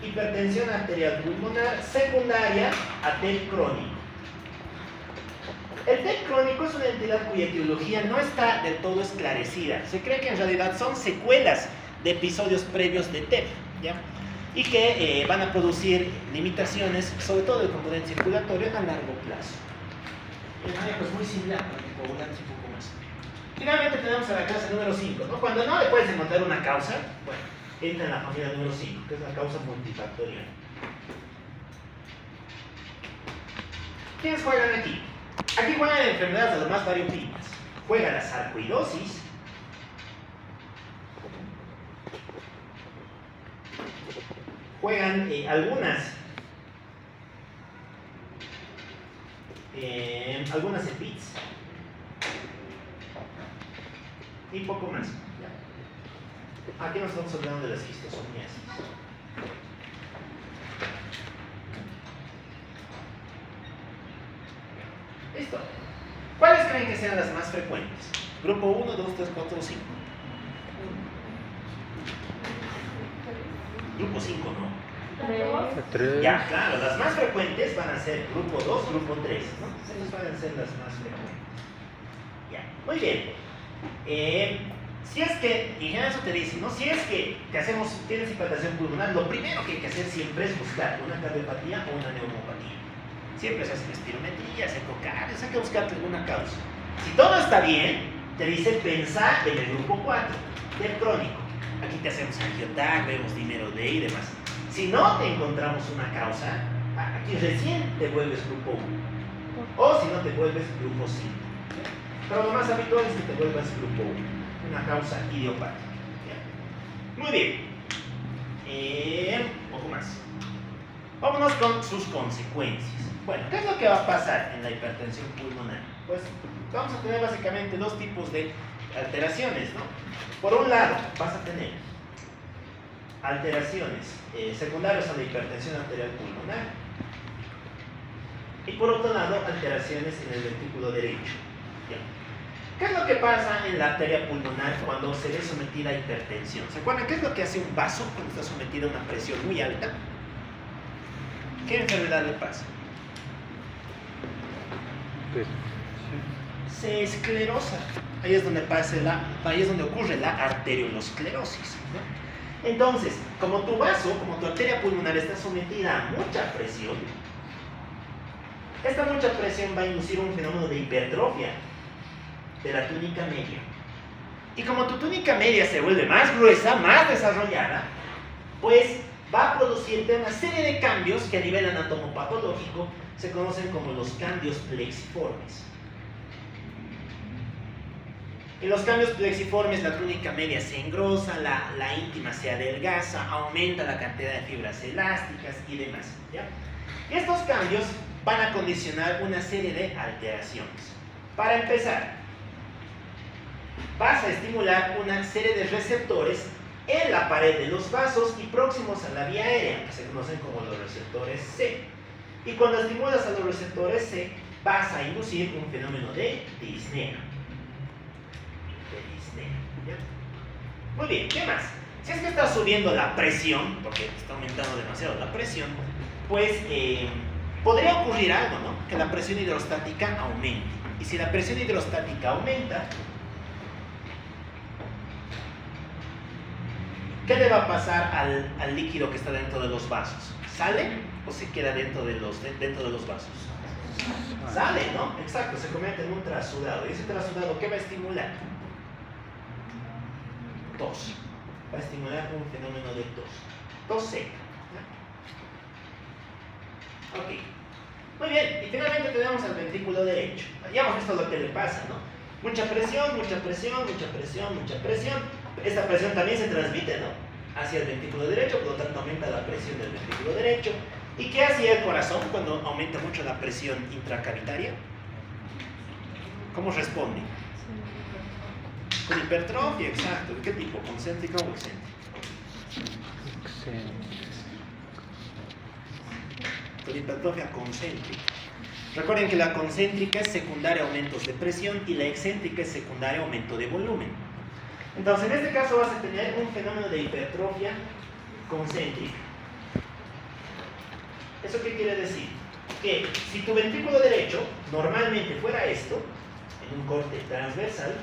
Hipertensión arterial pulmonar secundaria a TEP crónico. El TEP crónico es una entidad cuya etiología no está del todo esclarecida. Se cree que en realidad son secuelas de episodios previos de TEP, ¿ya? Y que van a producir limitaciones, sobre todo del componente circulatorio, a largo plazo. El manejo es muy similar para que coagulante un poco más. Finalmente tenemos a la clase número 5, ¿no? Cuando no le puedes encontrar una causa, bueno, entra en la familia número 5, que es la causa multifactorial. ¿Quiénes juegan aquí? Aquí juegan enfermedades de las más variopintas. Juega la sarcoidosis, juegan algunas EPITs y poco más. ¿Ya? Aquí nos estamos hablando de la esquistosomiasis. Listo. ¿Cuáles creen que sean las más frecuentes? Grupo 1, 2, 3, 4 o 5. Grupo 5, ¿no? 3. Ya, claro, las más frecuentes van a ser grupo 2, grupo 3, ¿no? Esas van a ser las más frecuentes. Ya, muy bien. Si es que, y en eso te dicen, ¿no? Si es que tienes hipertensión pulmonar, lo primero que hay que hacer siempre es buscar una cardiopatía o una neumopatía. Siempre se hace espirometría, se ecocardios, hay que buscar alguna causa. Si todo está bien, te dice pensar en el grupo 4, del crónico. Aquí te hacemos angiotac, vemos dímero D y demás. Si no te encontramos una causa, aquí recién te vuelves grupo 1. O si no te vuelves grupo 5. Pero lo más habitual es que te vuelvas grupo 1. Una causa idiopática. Muy bien. Un poco más. Vámonos con sus consecuencias. Bueno, ¿qué es lo que va a pasar en la hipertensión pulmonar? Pues vamos a tener básicamente dos tipos de alteraciones, ¿no? Por un lado, vas a tener alteraciones secundarias a la hipertensión arterial pulmonar y por otro lado, alteraciones en el ventrículo derecho. ¿Ya? ¿Qué es lo que pasa en la arteria pulmonar cuando se ve sometida a hipertensión? ¿Se acuerdan qué es lo que hace un vaso cuando está sometido a una presión muy alta? ¿Qué enfermedad le pasa? Pues, Se esclerosa. Ahí es donde ocurre la arteriolosclerosis, ¿no? Entonces, como tu vaso, como tu arteria pulmonar está sometida a mucha presión, esta mucha presión va a inducir un fenómeno de hipertrofia de la túnica media. Y como tu túnica media se vuelve más gruesa, más desarrollada, pues va a producirte una serie de cambios que a nivel anatomopatológico se conocen como los cambios plexiformes. En los cambios plexiformes la túnica media se engrosa, la íntima se adelgaza, aumenta la cantidad de fibras elásticas y demás, ¿ya? Y estos cambios van a condicionar una serie de alteraciones. Para empezar, vas a estimular una serie de receptores en la pared de los vasos y próximos a la vía aérea, que se conocen como los receptores C. Y cuando estimulas a los receptores C, vas a inducir un fenómeno de disnea. ¿Ya? Muy bien, ¿qué más? Si es que está subiendo la presión, porque está aumentando demasiado la presión, pues podría ocurrir algo, ¿no? Que la presión hidrostática aumente. Y si la presión hidrostática aumenta, ¿qué le va a pasar al líquido que está dentro de los vasos? ¿Sale o se queda dentro de los vasos? Sale, ¿no? Exacto, se convierte en un trasudado. ¿Y ese trasudado qué va a estimular? Tos. Va a estimular un fenómeno de tos. Tos seca. ¿No? Ok. Muy bien. Y finalmente tenemos al ventrículo derecho. Ya hemos visto lo que le pasa, ¿no? Mucha presión, mucha presión, mucha presión, mucha presión. Esta presión también se transmite, ¿no? Hacia el ventrículo derecho, por lo tanto aumenta la presión del ventrículo derecho. ¿Y qué hacía el corazón cuando aumenta mucho la presión intracavitaria? ¿Cómo responde? Con hipertrofia, exacto. ¿De qué tipo? ¿Concéntrica o excéntrica? Con hipertrofia concéntrica. Recuerden que la concéntrica es secundaria a aumentos de presión y la excéntrica es secundaria a aumento de volumen. Entonces, en este caso vas a tener un fenómeno de hipertrofia concéntrica. ¿Eso qué quiere decir? Que si tu ventrículo derecho normalmente fuera esto, en un corte transversal,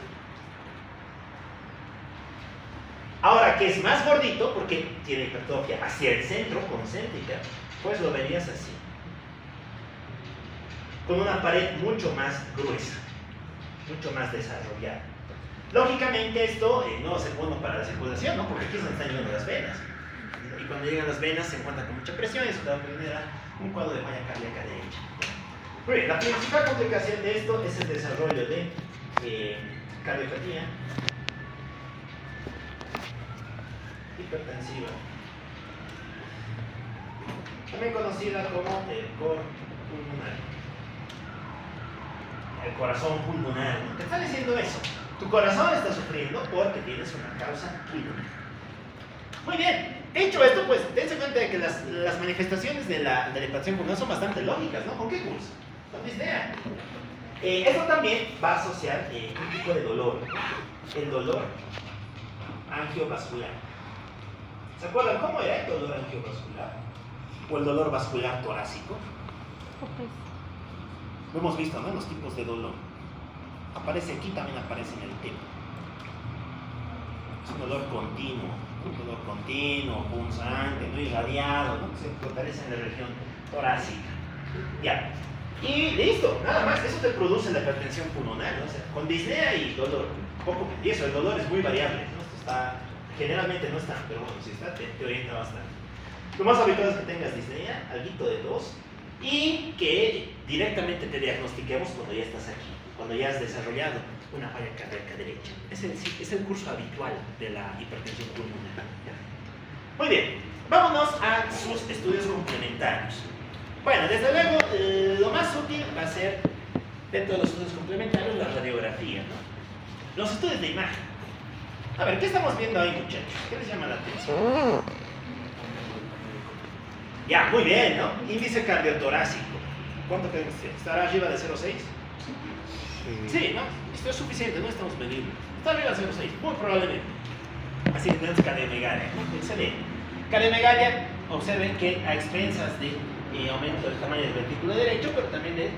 ahora que es más gordito, porque tiene hipertrofia hacia el centro, concéntrica, pues lo verías así. Con una pared mucho más gruesa, mucho más desarrollada. Lógicamente esto no va a ser bueno para la circulación, ¿no? Porque aquí es donde están llegando las venas. Y cuando llegan las venas se encuentra con mucha presión y eso te va a generar un cuadro de falla cardíaca derecha. Muy bien, la principal complicación de esto es el desarrollo de cardiopatía hipertensiva, también conocida como el cor pulmonar, el corazón pulmonar, ¿no? Te está diciendo eso. Tu corazón está sufriendo porque tienes una causa pulmonar. Muy bien, dicho esto, pues tense cuenta de que las manifestaciones de la hipertensión pulmonar son bastante lógicas, ¿no? ¿Con qué curso? Con disnea. Esto también va a asociar un tipo de dolor, el dolor angiovascular. ¿Se acuerdan cómo era el dolor angiovascular? ¿O el dolor vascular torácico? Lo hemos visto, ¿no? Los tipos de dolor. Aparece aquí, también aparece en el tema. Es un dolor continuo, punzante, no irradiado, ¿no? Que se fortalece en la región torácica. Ya. Y listo, nada más. Eso te produce la hipertensión pulmonar, ¿no? O sea, con disnea y dolor. Y eso, el dolor es muy variable, ¿no? Esto está, generalmente no está, pero bueno, si está, te orienta bastante. Lo más habitual es que tengas disnea, alguito de tos, y que directamente te diagnostiquemos cuando ya estás aquí, cuando ya has desarrollado una falla cardíaca derecha. Es el curso habitual de la hipertensión pulmonar. Muy bien, vámonos a sus estudios complementarios. Bueno, desde luego, lo más útil va a ser, dentro de los estudios complementarios, la radiografía, ¿no? Los estudios de imagen. A ver, ¿qué estamos viendo ahí, muchachos? ¿Qué les llama la atención? Ya, muy bien, ¿no? Índice cardiotorácico. ¿Cuánto creemos que estará arriba de 0,6? Sí, ¿no? Esto es suficiente, no estamos mediendo. Está arriba de 0,6, muy probablemente. Así que tenemos cardiomegalia, ¿no? Excelente. Cardiomegalia, observen que a expensas de aumento del tamaño del ventrículo derecho, pero también del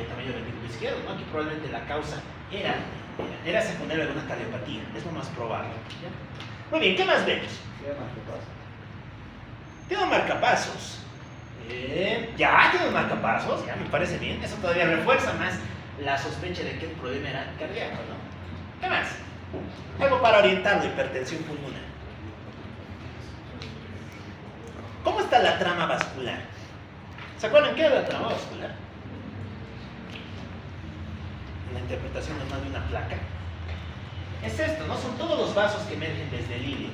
tamaño del ventrículo izquierdo, ¿no? Aquí probablemente la causa era secundaria de una cardiopatía, es lo más probable. ¿Ya? Muy bien, ¿qué más vemos? Tiene un marcapasos. Ya tiene un marcapasos, ya me parece bien. Eso todavía refuerza más la sospecha de que el problema era cardíaco, ¿no? ¿Qué más? Algo para orientar la hipertensión pulmonar. ¿Cómo está la trama vascular? ¿Se acuerdan qué era la trama vascular? En la interpretación normal de una placa. Es esto, ¿no? Son todos los vasos que emergen desde el ilio.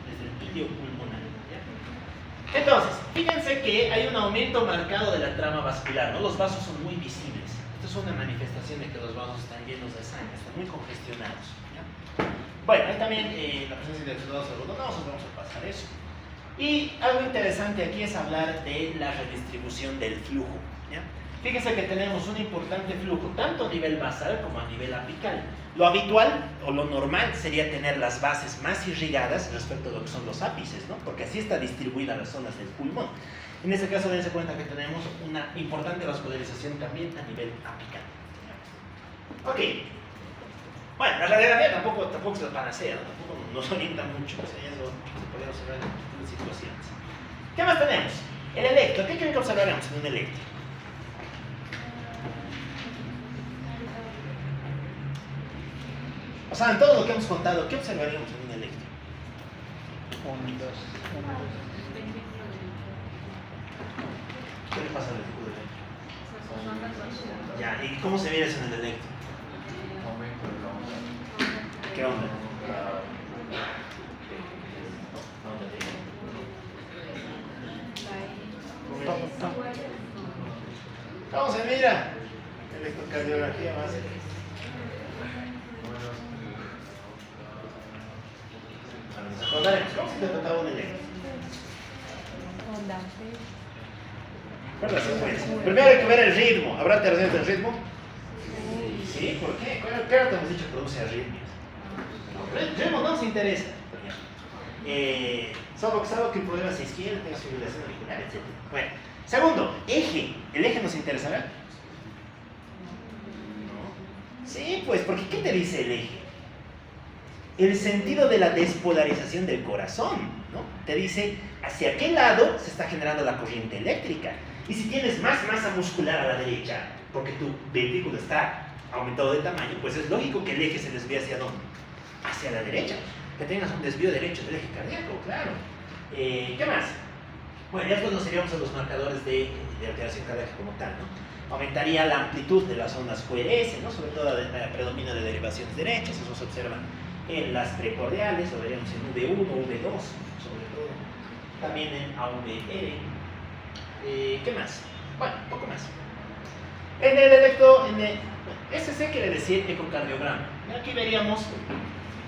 Desde el ilio pulmonar. ¿Ya? Entonces, fíjense que hay un aumento marcado de la trama vascular, ¿no? Los vasos son muy visibles. Esto es una manifestación de que los vasos están llenos de sangre, están muy congestionados. ¿Ya? Bueno, hay también la presencia de exudados algodonosos, vamos a pasar eso. Y algo interesante aquí es hablar de la redistribución del flujo. ¿Ya? Fíjense que tenemos un importante flujo, tanto a nivel basal como a nivel apical. Lo habitual o lo normal sería tener las bases más irrigadas respecto a lo que son los ápices, ¿no? Porque así está distribuida las zonas del pulmón. En este caso, dense cuenta que tenemos una importante vascularización también a nivel apical. Ok. Bueno, la radiografía tampoco es la panacea, ¿no? Tampoco nos orienta mucho, o sea, eso se podría observar en situaciones. ¿Qué más tenemos? El electro. ¿Qué quieren que observaremos en un electro? O sea, en todo lo que hemos contado, ¿qué observaríamos en un electro? Ondas. ¿Qué le pasa al electro? Ya, ¿y cómo se mide eso en el electro? Aumento de la onda. ¿Qué onda? ¿Cómo se mira? Electrocardiografía más. Nos acordaremos. ¿Cómo se interpretaba un electro? ¿Cuál es la secuencia? Primero hay que ver el ritmo. ¿Habrá alteraciones del ritmo? Sí, ¿por qué? Claro, te hemos dicho que produce arritmias. El ritmo no nos interesa. Solo que el problema se izquierda, tenga fibrilación auricular, etc. Bueno, segundo, eje. ¿El eje nos interesará? No. Sí, pues, porque ¿qué te dice el eje? El sentido de la despolarización del corazón, ¿no? Te dice hacia qué lado se está generando la corriente eléctrica. Y si tienes más masa muscular a la derecha, porque tu ventrículo está aumentado de tamaño, pues es lógico que el eje se desvíe hacia dónde? Hacia la derecha. Que tengas un desvío derecho del eje cardíaco, claro. ¿Qué más? Bueno, ya después nos iríamos a los marcadores de alteración cardíaca como tal, ¿no? Aumentaría la amplitud de las ondas QRS, ¿no? Sobre todo el predominio de derivaciones derechas, eso se observa en las precordiales, lo veríamos en V1, V2, sobre todo, también en AVR. ¿Qué más? Bueno, poco más. En el SC quiere decir ecocardiograma. Aquí veríamos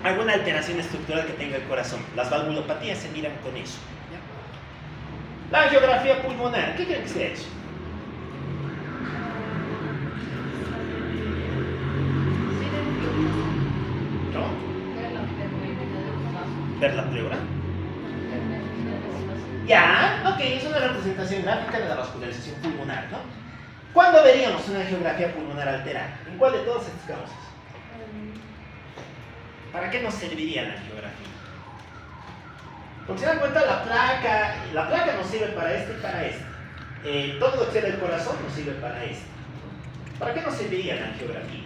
alguna alteración estructural que tenga el corazón. Las valvulopatías se miran con eso. ¿Ya? La angiografía pulmonar, ¿qué creen que sea eso? ¿Ver la pleura? Ya, ok, es una representación gráfica de la vascularización pulmonar, ¿no? ¿Cuándo veríamos una angiografía pulmonar alterada? ¿En cuál de todas estas causas? ¿Para qué nos serviría la angiografía? Porque se dan cuenta, la placa nos sirve para este y para este. Todo lo que sea del corazón nos sirve para este. ¿Para qué nos serviría la angiografía?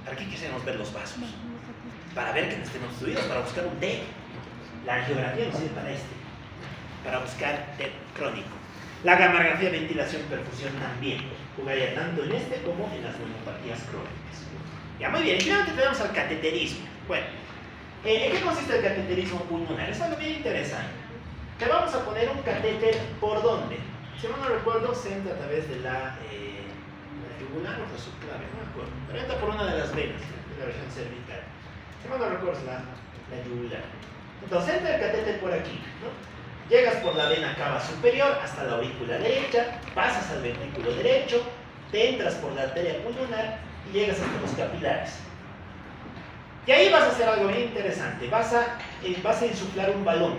¿Para qué quisiéramos ver los vasos? Para ver que no estén obstruidos, para buscar un TED. La angiografía nos sirve para para buscar TED crónico. La gammagrafía, ventilación, perfusión también jugaría tanto en este como en las neumopatías crónicas. Ya, muy bien. Y finalmente tenemos al cateterismo. Bueno, ¿en qué consiste el cateterismo pulmonar? Es algo bien interesante. Te vamos a poner un catéter ¿por dónde? Si no recuerdo, se entra a través de la yugular o la subclavia, no me acuerdo. Pero entra por una de las venas de la región cervical. Si no recuerdo, la yugular. Entonces entra el catéter por aquí, ¿no? Llegas por la vena cava superior hasta la aurícula derecha, pasas al ventrículo derecho, te entras por la arteria pulmonar y llegas hasta los capilares. Y ahí vas a hacer algo bien interesante. Vas a insuflar un balón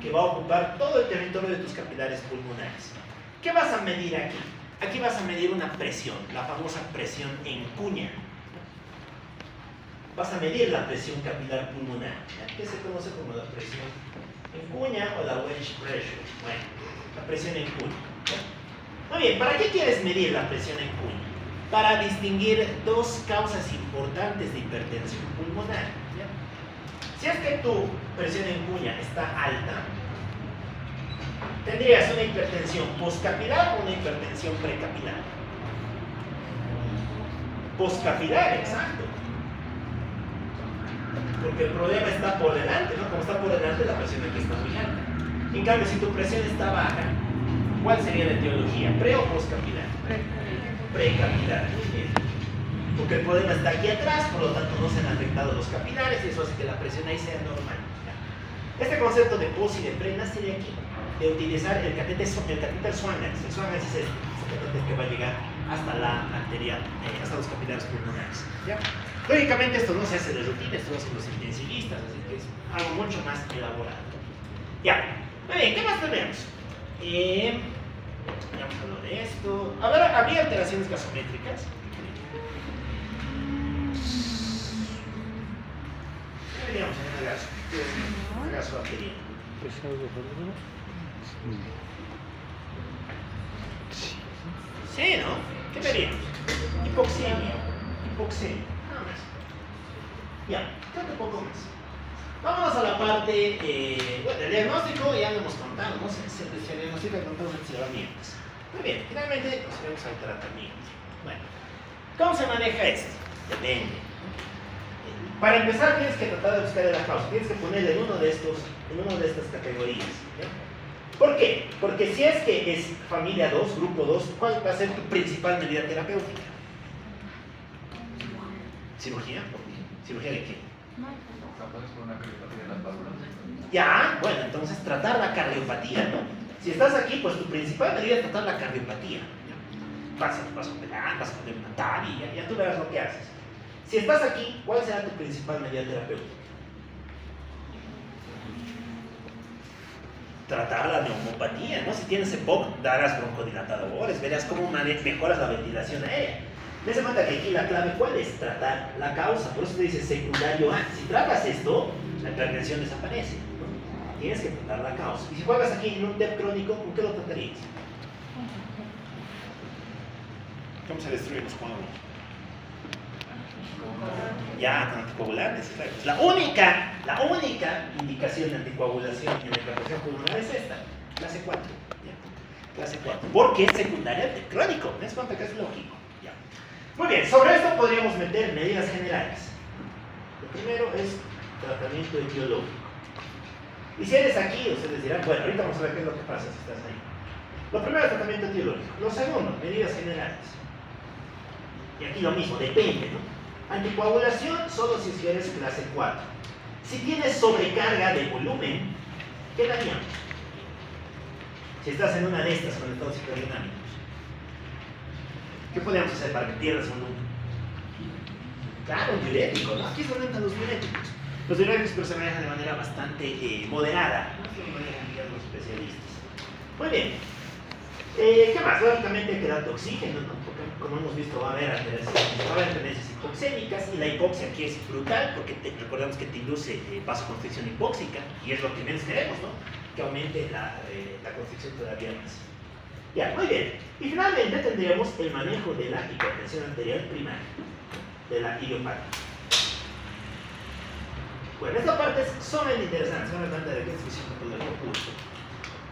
que va a ocupar todo el territorio de tus capilares pulmonares. ¿Qué vas a medir aquí? Aquí vas a medir una presión, la famosa presión en cuña. Vas a medir la presión capilar pulmonar, que se conoce como la presión en cuña o la wedge pressure. Bueno, la presión en cuña. Muy bien, ¿para qué quieres medir la presión en cuña? Para distinguir dos causas importantes de hipertensión pulmonar. ¿Ya? Si es que tu presión en cuña está alta, tendrías una hipertensión postcapilar o una hipertensión precapilar. Postcapilar, exacto. Porque el problema está por delante, ¿no? Como está por delante, la presión aquí está muy alta. En cambio, si tu presión está baja, ¿cuál sería la etiología? ¿Pre o postcapilar? Precapilar. Porque el problema está aquí atrás, por lo tanto no se han afectado los capilares y eso hace que la presión ahí sea normal. Este concepto de post y de pre nace de aquí. de utilizar el catéter Swanger's. El Swanger's es este catéter que va a llegar hasta la arteria, hasta los capilares pulmonares. ¿Ya? Lógicamente esto no se hace de rutina, esto lo hacen los intensivistas, así que es algo mucho más elaborado. Ya, muy bien, ¿qué más tenemos? Vamos a hablar de esto. A ver, ¿habría alteraciones gasométricas? ¿Qué veríamos en el gaso? El gaso arterial. Sí, ¿no? ¿Qué veríamos? Hipoxemia. Hipoxemia. Nada más. Ya, creo que poco más. Vámonos a la parte, bueno, el diagnóstico ya lo hemos contado, ¿no? Se diagnostica con todas las herramientas. Muy bien, finalmente nos iremos al tratamiento. Bueno, ¿cómo se maneja esto? Depende. Para empezar tienes que tratar de buscar la causa, tienes que ponerle en una de estas categorías. ¿Ya? ¿Por qué? Porque si es que es familia 2, grupo 2, ¿cuál va a ser tu principal medida terapéutica? ¿Cirugía? ¿Cirugía de qué? Por una cardiopatía de las válvulas. Ya, bueno, entonces tratar la cardiopatía, ¿no? Si estás aquí, pues tu principal medida es tratar la cardiopatía. ¿Ya? Vas a operar, vas a poner una TAVI, ya tú verás lo que haces. Si estás aquí, ¿cuál será tu principal medida terapéutica? Tratar la neumopatía, ¿no? Si tienes EPOC, darás broncodilatadores, verás cómo mejoras la ventilación aérea. Dese cuenta que aquí la clave, ¿cuál es? Tratar la causa. Por eso te dice secundario A. Si tratas esto, la hipertensión desaparece, ¿no? Tienes que tratar la causa. Y si juegas aquí en un TEP crónico, ¿con qué lo tratarías? ¿Cómo se destruyen los coágulos? Ya, con anticoagulantes, claro. La única indicación de anticoagulación en la hipertensión pulmonar es esta, clase 4. ¿Ya? Clase 4. Porque es secundaria del crónico. ¿Te das cuenta que es lógico? Ya. Muy bien, sobre esto podríamos meter medidas generales. Lo primero es tratamiento etiológico. Y si eres aquí, ustedes dirán, bueno, ahorita vamos a ver qué es lo que pasa si estás ahí. Lo primero es tratamiento etiológico. Lo segundo, medidas generales. Y aquí lo mismo, depende, ¿no? Anticoagulación solo si eres clase 4. Si tienes sobrecarga de volumen, ¿qué daríamos? Si estás en una de estas con estados hiperdinamicos, ¿qué podemos hacer para que pierdas volumen? Claro, un diurético, ¿no? Aquí es donde entran los diuréticos. Los diuréticos pero se manejan de manera bastante moderada, ¿no? Que manejan los especialistas. Muy bien. ¿Qué más? Lógicamente hay que dar oxígeno, ¿no? Porque como hemos visto va a haber tendencias hipoxémicas y la hipoxia aquí es brutal porque recordemos que te induce vasoconstricción hipóxica y es lo que menos queremos, ¿no? Que aumente la constricción todavía más. Ya, muy bien. Y finalmente tendríamos el manejo de la hipertensión arterial primaria, de la idiopática. Bueno, esta parte es sumamente interesante, se van a dar cuenta de que es fisiopatología pura.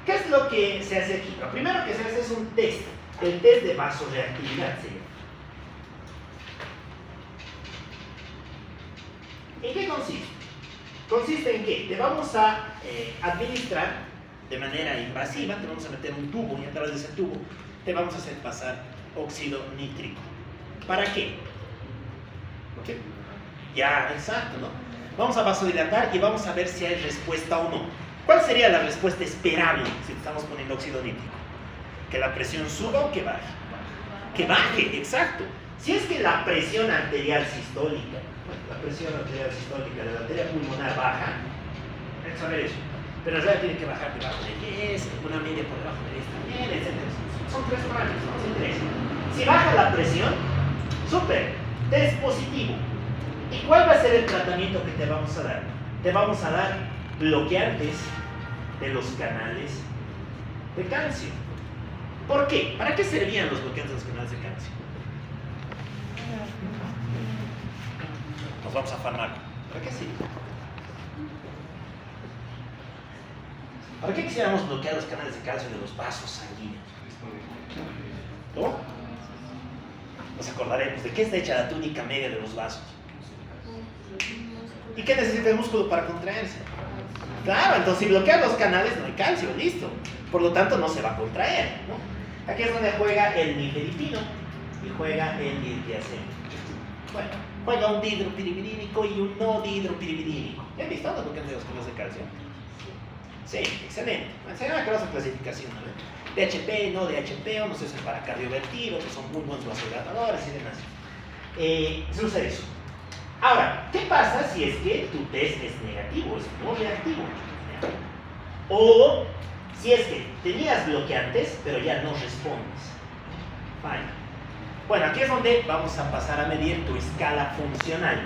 ¿Qué es lo que se hace aquí? Lo primero que se hace es un test, el test de vasoreactividad, ¿sí? ¿En qué consiste? Consiste en que te vamos a administrar de manera invasiva, te vamos a meter un tubo y a través de ese tubo te vamos a hacer pasar óxido nítrico. ¿Para qué? ¿Okay? Ya, exacto, ¿no? Vamos a vasodilatar y vamos a ver si hay respuesta o no. ¿Cuál sería la respuesta esperable si te estamos poniendo óxido nítrico? ¿Que la presión suba o que baje? Que baje, exacto. Si es que la presión arterial sistólica, la presión arterial sistólica de la arteria pulmonar baja, hay que saber eso. Pero en realidad tiene que bajar debajo de 10, una media por debajo de 10 también, etc. Son 3 parámetros, no son 3. Si baja la presión, súper, test positivo. ¿Y cuál va a ser el tratamiento que te vamos a dar? Te vamos a dar bloqueantes de los canales de calcio. ¿Por qué? ¿Para qué servían los bloqueantes de los canales de calcio? Nos vamos a fármaco. ¿Para qué sirve? ¿Para qué quisiéramos bloquear los canales de calcio de los vasos sanguíneos? ¿No? Nos acordaremos de qué está hecha la túnica media de los vasos. ¿Y qué necesita el músculo para contraerse? Claro, entonces si bloquean los canales no hay calcio, listo. Por lo tanto no se va a contraer, ¿no? Aquí es donde juega el nifedipino y juega el diltiazem. Bueno, juega un dihidropirivirínico y un no dihidropirivirínico. ¿Ya han visto los bloqueantes de los canales de calcio? Sí, excelente. Se llama su clasificación, ¿no? DHP, no DHP, unos se usan para cardiovertido, que son muy buenos vasodilatadores y demás. Se usa eso. Ahora, ¿qué pasa si es que tu test es negativo, es no reactivo? O si es que tenías bloqueantes, pero ya no respondes. Fine. Bueno, aquí es donde vamos a pasar a medir tu escala funcional.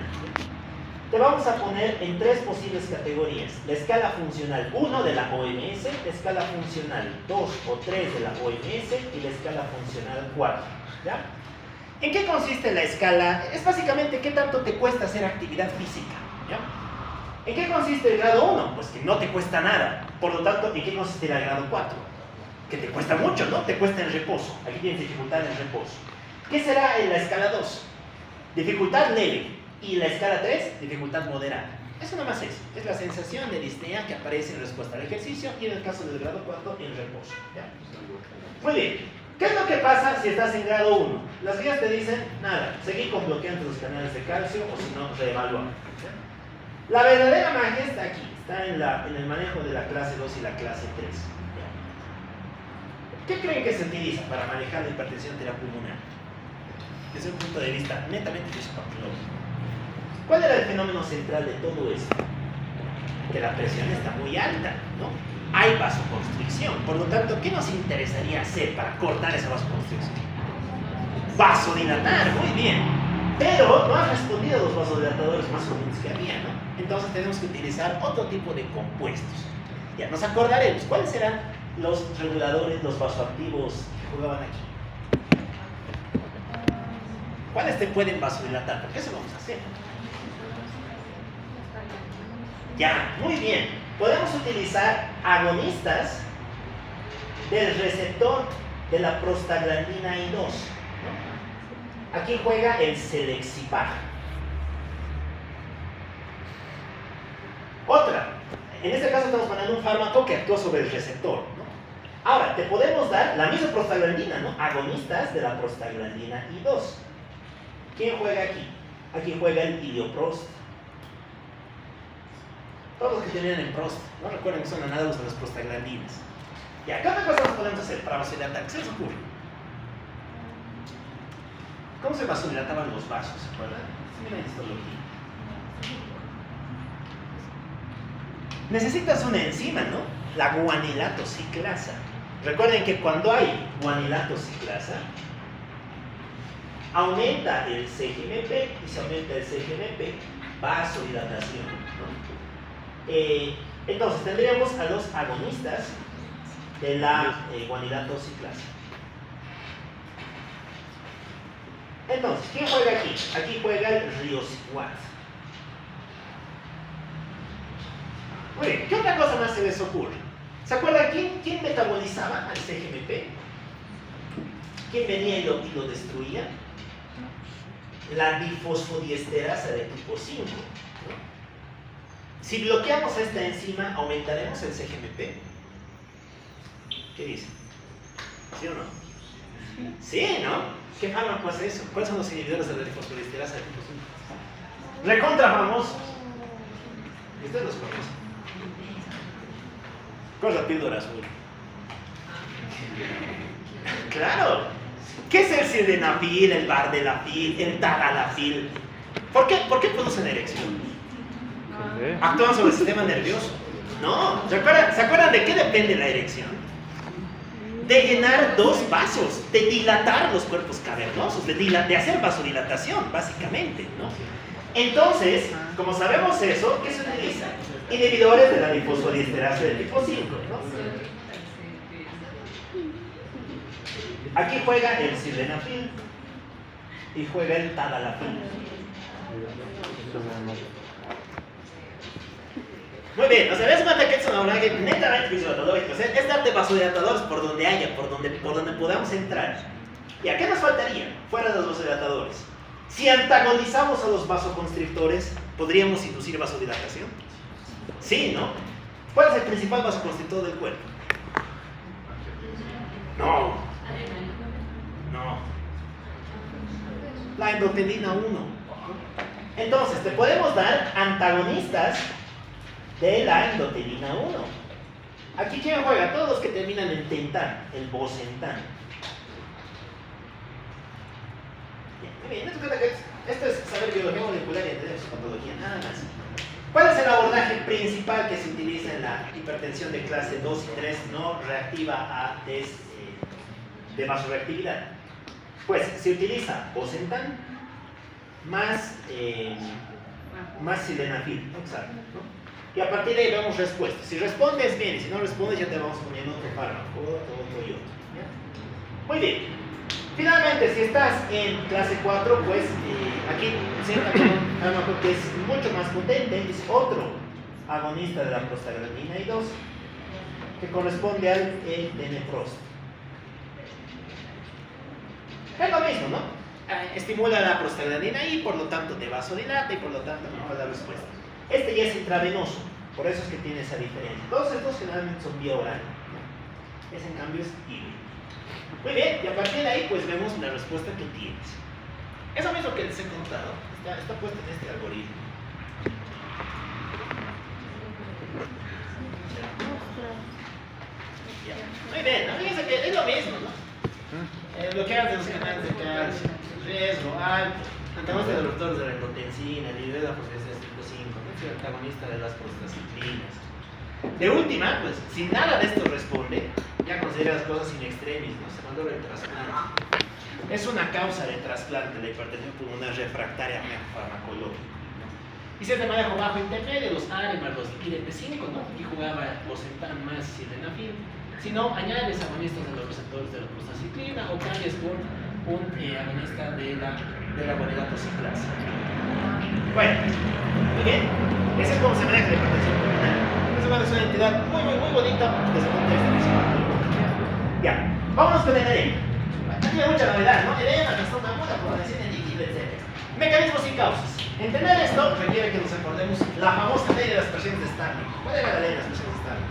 Te vamos a poner en 3 posibles categorías. La escala funcional 1 de la OMS, la escala funcional 2 o 3 de la OMS y la escala funcional 4. ¿Ya? ¿En qué consiste la escala? Es básicamente qué tanto te cuesta hacer actividad física. ¿Ya? ¿En qué consiste el grado 1? Pues que no te cuesta nada. Por lo tanto, ¿en qué consiste el grado 4? Que te cuesta mucho, ¿no? Te cuesta en reposo. Aquí tienes dificultad en reposo. ¿Qué será en la escala 2? Dificultad leve. Y la escala 3, dificultad moderada. Eso nomás es la sensación de disnea que aparece en respuesta al ejercicio y en el caso del grado 4 en reposo. ¿Ya? Muy bien. ¿Qué es lo que pasa si estás en grado 1? Las guías te dicen, nada, seguí con bloqueantes los canales de calcio o si no, reevalúa. La verdadera magia está aquí, está en el manejo de la clase 2 y la clase 3. ¿Qué creen que se utiliza para manejar la hipertensión pulmonar? Desde un punto de vista netamente fisiopatológico. ¿Cuál era el fenómeno central de todo esto? Que la presión está muy alta, ¿no? Hay vasoconstricción, por lo tanto, ¿qué nos interesaría hacer para cortar esa vasoconstricción? Vasodilatar, muy bien. Pero no han respondido a los vasodilatadores más comunes que había, ¿no? Entonces tenemos que utilizar otro tipo de compuestos. Ya nos acordaremos, ¿cuáles eran los reguladores, los vasoactivos que jugaban aquí? ¿Cuáles te pueden vasodilatar? Porque eso vamos a hacer. Ya, muy bien. Podemos utilizar agonistas del receptor de la prostaglandina I2. ¿No? Aquí juega el selexipag. Otra. En este caso estamos poniendo un fármaco que actúa sobre el receptor, ¿no? Ahora, te podemos dar la misma prostaglandina, ¿no? Agonistas de la prostaglandina I2. ¿Quién juega aquí? Aquí juega el ilioprost. Todos los que tenían en prost, ¿no? Recuerden que son análogos de las prostaglandinas. ¿Y acá qué cosas podemos hacer para vasodilatar? ¿Qué se les ocurre? ¿Cómo se vasodilataban los vasos? ¿Se acuerdan? Miren histología. Necesitas una enzima, ¿no? La guanilato ciclasa. Recuerden que cuando hay guanilato ciclasa, aumenta el CGMP y se aumenta el CGMP, vasodilatación, ¿no? Entonces tendríamos a los agonistas de la guanilato ciclasa. Entonces, ¿quién juega aquí? Aquí juega el riociguat. Muy bien, ¿qué otra cosa más se les ocurre? ¿Se acuerdan quién metabolizaba al CGMP? ¿Quién venía y lo destruía? La difosfodiesterasa de tipo 5, ¿no? Si bloqueamos esta enzima, ¿aumentaremos el CGMP? ¿Qué dicen? ¿Sí o no? Sí, ¿no? ¿Qué fármaco hace eso? ¿Cuáles son los inhibidores de la difosfodiesterasa de tipo 5? Recontra famosos. Ustedes los conocen. ¿Cuál es la píldora azul? ¡Claro! ¿Qué es el sildenafil, el vardelafil, el tadalafil? ¿Por qué producen erección? Actúan sobre el sistema nervioso. No, ¿se acuerdan de qué depende la erección? De llenar 2 vasos, de dilatar los cuerpos cavernosos, de hacer vasodilatación, básicamente, ¿no? Entonces, como sabemos eso, ¿qué se utiliza? Inhibidores de la difosfodiesterasa de tipo 5, ¿no? Aquí juega el sildenafil y juega el tadalafil. Muy bien, nos habías cuenta que es un abordaje netamente fisiopatológico. Es darte vasodilatadores por donde haya, por donde podamos entrar. ¿Y a qué nos faltaría? Fuera de los vasodilatadores. Si antagonizamos a los vasoconstrictores, ¿podríamos inducir vasodilatación? Sí, ¿no? ¿Cuál es el principal vasoconstrictor del cuerpo? No. La endotelina 1. Entonces, te podemos dar antagonistas de la endotelina 1. Aquí, ¿quién juega? Todos los que terminan en tentan, el bosentan. Bien, esto es saber biología molecular y entender su patología, nada más. ¿Cuál es el abordaje principal que se utiliza en la hipertensión de clase 2 y 3 no reactiva a test de vasoreactividad? Pues se utiliza bosentan más sildenafil, exacto, ¿no? Y a partir de ahí vemos respuestas. Si respondes bien, y si no respondes ya te vamos poniendo otro fármaco, otro y otro, ¿ya? Muy bien. Finalmente, si estás en clase 4, pues aquí se encuentra un fármaco que es mucho más potente, es otro agonista de la prostaglandina I2, que corresponde al Deneprost. Es lo mismo, ¿no? Estimula la prostaglandina I, por lo tanto te vasodilata y por lo tanto mejora la respuesta. Este ya es intravenoso, por eso es que tiene esa diferencia. Todos estos generalmente son vía oral, ¿no? Ese en cambio es híbrido. Muy bien, y a partir de ahí pues vemos la respuesta que tienes. Eso mismo que les he contado, está puesto en este algoritmo. Ya. Muy bien, ¿no? Fíjense que es lo mismo, ¿no? Bloquear de los canales de calcio, riesgo alto, antagonista de los receptores de la endotencina, libera la fosforilación 5, es el antagonista de las prostaciclinas. De última, pues, si nada de esto responde, ya considera las cosas in extremis, ¿no? Se mandó el trasplante. Es una causa de trasplante de la hipertensión pulmonar refractaria farmacológica, ¿no? Y si es de manejo bajo intermedio, los Arimar, los IDP5, ¿no? Aquí jugaba bosentan más sildenafil. Si no, añades agonistas de los receptores de la prostaciclina o cambias por un agonista de la bonidato ciclasa. Bueno, muy bien. Ese es cómo se maneja la hipertensión pulmonar. Es una entidad muy bonita desde el punto de vista fisiológico. Ya, vámonos con el edema. Aquí tiene mucha novedad, ¿no? Edema, trastorno agudo, coloración en líquido, etc. Mecanismos y causas. Entender esto requiere que nos acordemos la famosa ley de las presiones de Starling. ¿Cuál era la ley de las presiones de Starling?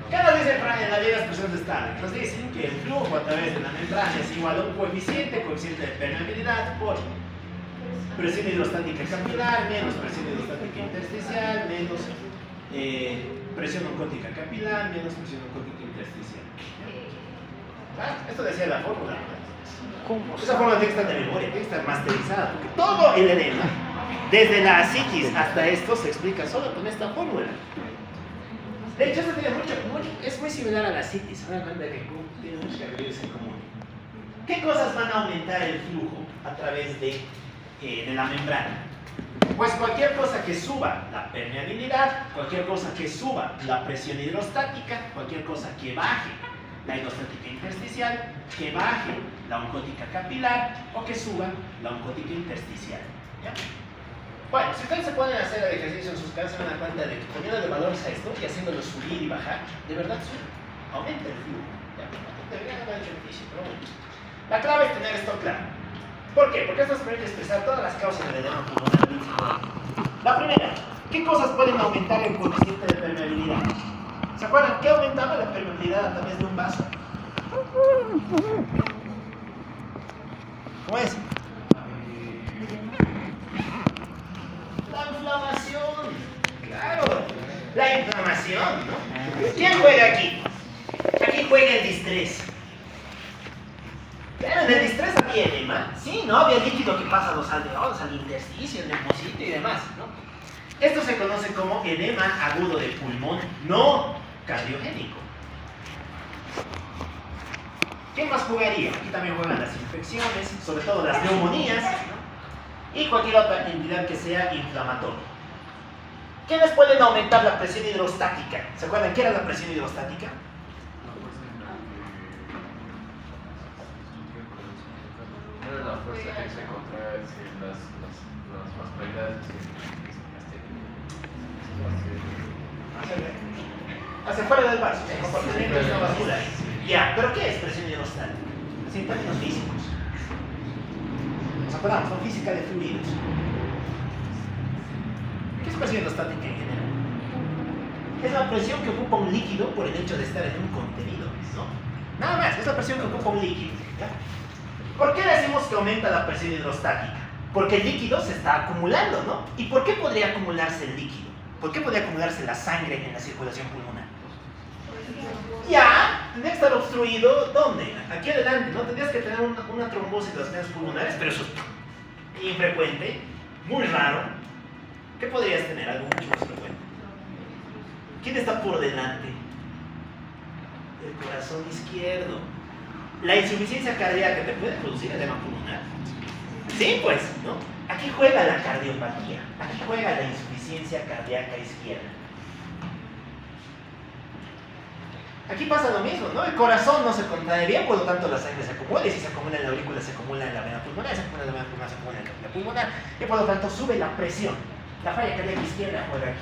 ¿Qué nos dice en la ley de las presiones de Starling? Nos dice que el flujo a través de la membrana es igual a un coeficiente de permeabilidad por presión hidrostática capilar menos presión hidrostática intersticial menos presión oncótica capilar menos presión oncótica intersticial. Esto decía la fórmula. ¿Cómo? Esa fórmula tiene que estar de memoria, tiene que estar masterizada, porque todo el edema, desde la ascitis hasta esto, se explica solo con esta fórmula. De hecho, esto tiene es muy similar a la ascitis, se dan cuenta que tiene muchas características en común. ¿Qué cosas van a aumentar el flujo a través de la membrana? Pues cualquier cosa que suba la permeabilidad, cualquier cosa que suba la presión hidrostática, cualquier cosa que baje la hidrostática intersticial, que baje la oncótica capilar o que suba la oncótica intersticial. ¿Ya? Bueno, si ustedes se ponen a hacer el ejercicio en sus casas, se van a dar cuenta de que poniéndole valores a esto y haciéndolo subir y bajar, de verdad sube, aumenta el flujo. ¿Ya? Debería haber hecho beneficio, pero bueno. La clave es tener esto claro. ¿Por qué? Porque esto nos permite expresar todas las causas del edema pulmonar. La primera, ¿qué cosas pueden aumentar el coeficiente de permeabilidad? ¿Se acuerdan qué aumentaba la permeabilidad a través de un vaso? ¿Cómo es? La inflamación. Claro, la inflamación, ¿no? ¿Quién juega aquí? Aquí juega el distrés. Pero en el distrés había edema, sí, ¿no? Había líquido que pasa a los alveolos, al intersticio, el neumocito y demás, ¿no? Esto se conoce como edema agudo de pulmón no cardiogénico. ¿Quién más jugaría? Aquí también juegan las infecciones, sobre todo las neumonías, ¿no? Y cualquier otra entidad que sea inflamatoria. ¿Quiénes pueden aumentar la presión hidrostática? ¿Se acuerdan qué era la presión hidrostática? Era la fuerza que se contrae las masculinidades hacia fuera del vaso, el comportamiento extravascular. Ya, ¿pero qué es presión hidrostática? En términos físicos. Nos acordamos, ¿no? Física de fluidos. ¿Qué es presión hidrostática en general? Es la presión que ocupa un líquido por el hecho de estar en un contenido, ¿no? Nada más, es la presión que ocupa un líquido. ¿Ya? ¿Por qué decimos que aumenta la presión hidrostática? Porque el líquido se está acumulando, ¿no? ¿Y por qué podría acumularse el líquido? ¿Por qué podría acumularse la sangre en la circulación pulmonar? Ya, tendría que estar obstruido, ¿dónde? Aquí adelante, ¿no? Tendrías que tener una trombosis de las venas pulmonares, pero eso es infrecuente, muy raro. ¿Qué podrías tener? Algo mucho más frecuente. ¿Quién está por delante? El corazón izquierdo. La insuficiencia cardíaca te puede producir edema pulmonar. Sí, pues, ¿no? Aquí juega la cardiopatía, aquí juega la insuficiencia cardíaca izquierda. Aquí pasa lo mismo, ¿no? El corazón no se contrae bien, por lo tanto la sangre se acumula, y si se acumula en la aurícula se acumula en la vena pulmonar, se acumula en la vena pulmonar, se acumula en la vena pulmonar, y por lo tanto sube la presión. La falla cardíaca izquierda juega aquí.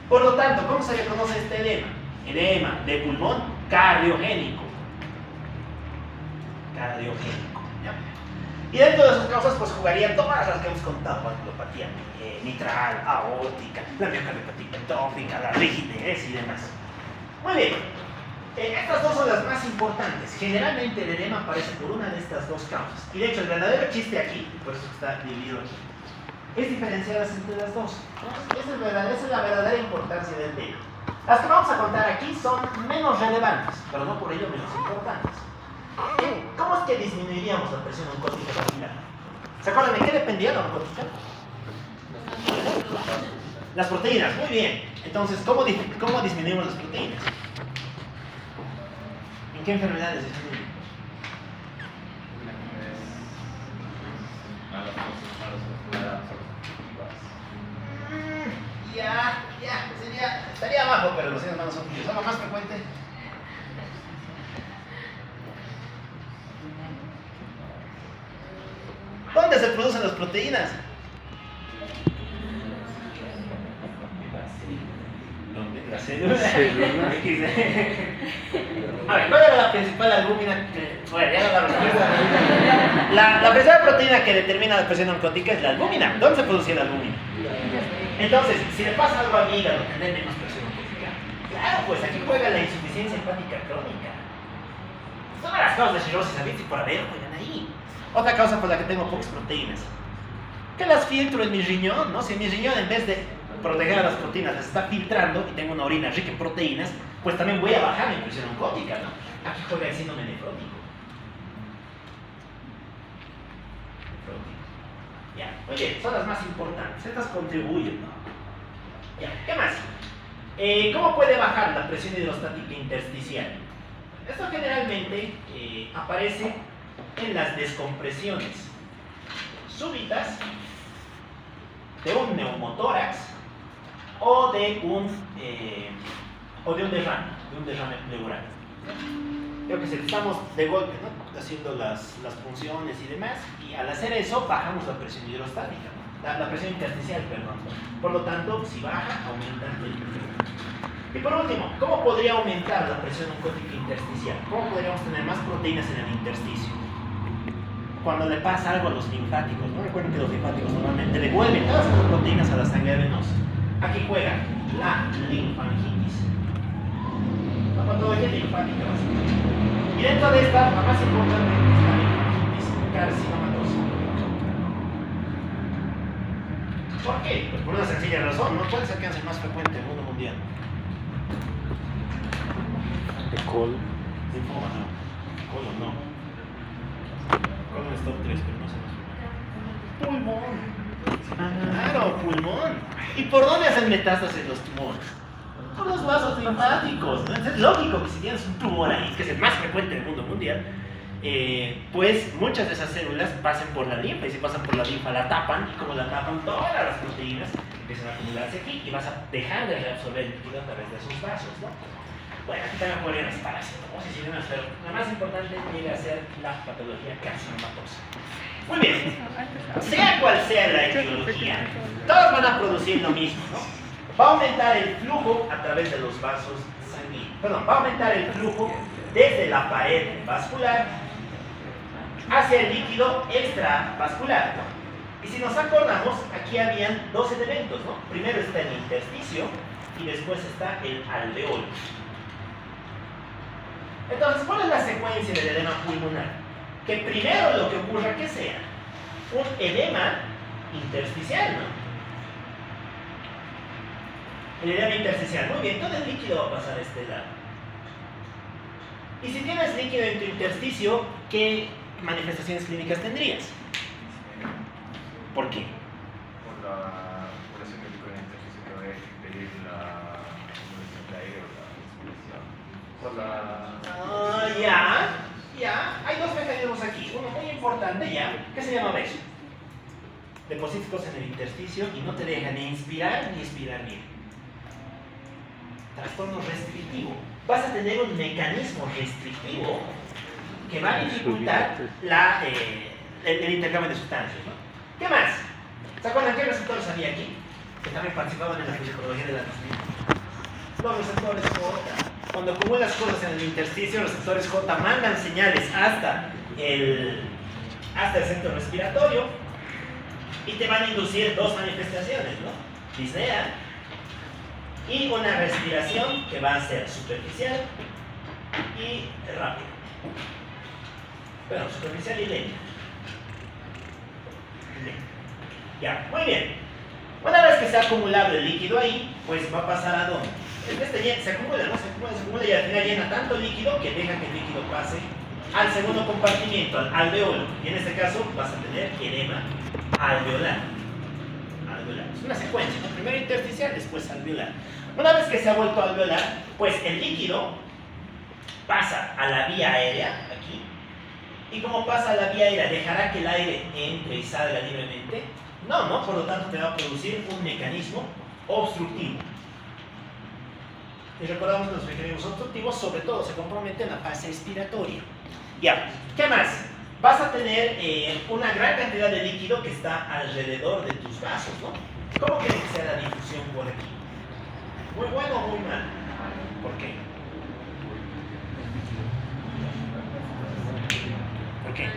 Por lo tanto, ¿cómo se reconoce este edema? Edema de pulmón cardiogénico. Cardiogénico, ¿ya? Y dentro de sus causas, pues jugarían todas las que hemos contado: coagulopatía mitral, aórtica, la miocardiopatía hipertrófica, la rigidez y demás. Muy bien. Estas dos son las más importantes. Generalmente el edema aparece por una de estas dos causas. Y de hecho el verdadero chiste aquí, por eso está dividido aquí, es diferenciarlas entre las dos. Esa es la verdadera importancia del tema. Las que vamos a contar aquí son menos relevantes, pero no por ello menos importantes. ¿Cómo es que disminuiríamos la presión oncótica capilar? ¿Se acuerdan de qué dependía la oncótica? Las proteínas, muy bien. Entonces, ¿cómo disminuimos las proteínas? ¿En qué enfermedades disminuyen? Estaría abajo, pero los seres humanos son fríos. ¿Algo más frecuente? ¿Dónde se producen las proteínas? ¿Dónde? La célula. A ver, ¿cuál era la principal albúmina? Bueno, ya no la respuesta. La principal proteína que determina la presión oncótica es la albúmina. ¿Dónde se produce la albúmina? Entonces, si le pasa algo al hígado, ¿tendrá menos presión oncótica? Claro, pues aquí juega la insuficiencia hepática crónica. Todas las causas de cirrosis a y por haber juegan ahí. Otra causa por la que tengo pocas proteínas, que las filtro en mi riñón, ¿no? Si mi riñón, en vez de proteger a las proteínas, las está filtrando y tengo una orina rica en proteínas, pues también voy a bajar mi presión oncótica, ¿no? Aquí juega el síndrome nefrótico. Ya, oye, son las más importantes, estas contribuyen, ¿no? Ya, ¿qué más? ¿Cómo puede bajar la presión hidrostática intersticial? Esto generalmente aparece en las descompresiones súbitas de un neumotórax o de un derrame pleural. Creo que estamos de golpe, ¿no? Haciendo las punciones y demás, y al hacer eso bajamos la presión hidrostática, ¿no? la presión intersticial, perdón. Por lo tanto, si baja, aumenta el presión. Y por último, ¿cómo podría aumentar la presión oncótica intersticial? ¿Cómo podríamos tener más proteínas en el intersticio? Cuando le pasa algo a los linfáticos, ¿no? Recuerden que los linfáticos normalmente devuelven todas las proteínas a la sangre venosa. Aquí juega la linfangitis. La patología linfática básicamente. Y dentro de esta, la más importante es la linfangitis carcinomatosa. ¿Por qué? Pues por una sencilla razón, no puede ser cáncer más frecuente en el mundo mundial. De colon. Linfoma no. Colon no. Colon es top 3, pero no sé más. Pulmón. Claro, pulmón. ¿Y por dónde hacen metástasis los tumores? Por los vasos linfáticos, ¿no? Es lógico que si tienes un tumor ahí, que es el más frecuente en el mundo mundial, pues muchas de esas células pasan por la linfa, y si pasan por la linfa la tapan, y como la tapan, todas las proteínas empiezan a acumularse aquí y vas a dejar de reabsorber el líquido a través de esos vasos, ¿no? Bueno, aquí también podrían las parasitosis y demás, pero la más importante llega a ser la patología carcinomatosa. Muy bien, sea cual sea la etiología, todos van a producir lo mismo, ¿no? Va a aumentar el flujo a través de los vasos sanguíneos. Perdón, va a aumentar el flujo desde la pared vascular hacia el líquido extravascular, ¿no? Y si nos acordamos, aquí habían dos elementos, ¿no? Primero está el intersticio y después está el alveolo. Entonces, ¿cuál es la secuencia del edema pulmonar? Que primero lo que ocurra que sea un edema intersticial, ¿no? El edema intersticial. Muy bien, todo el líquido va a pasar a este lado. Y si tienes líquido en tu intersticio, ¿qué manifestaciones clínicas tendrías? ¿Por qué? Por ese médico en el ejercicio que va a impedir la acumulación de aire o la expiración. Ya. Hay dos mecanismos aquí. Uno muy importante ya, que se llama beso. Depositas cosas en el intersticio y no te deja ni inspirar ni expirar bien. Trastorno restrictivo. Vas a tener un mecanismo restrictivo que va a dificultar el intercambio de sustancias, ¿no? ¿Qué más? ¿Se acuerdan qué receptores había aquí? Que también participaban en la fisiología de la disciplina. Los receptores J. Cuando acumulas cosas en el intersticio, los receptores J mandan señales hasta el centro respiratorio y te van a inducir dos manifestaciones, ¿no? Disnea y una respiración que va a ser superficial y rápida. Bueno, superficial y lenta. Ya, muy bien. Una vez que se ha acumulado el líquido ahí, pues va a pasar a dónde. Se acumula, ¿no? Se acumula y al final llena tanto líquido que deja que el líquido pase al segundo compartimiento, al alveolo. Y en este caso vas a tener edema alveolar. Es una secuencia, ¿no? Primero intersticial, después alveolar. Una vez que se ha vuelto alveolar, pues el líquido pasa a la vía aérea, aquí. Y como pasa a la vía aérea, ¿dejará que el aire entre y salga libremente? No, por lo tanto te va a producir un mecanismo obstructivo. Y recordamos que los mecanismos obstructivos sobre todo se comprometen en la fase expiratoria. Ya, ¿qué más? Vas a tener una gran cantidad de líquido que está alrededor de tus vasos, ¿no? ¿Cómo quiere que sea la difusión por aquí? ¿Muy bueno o muy mal? ¿Por qué? ¿Por qué?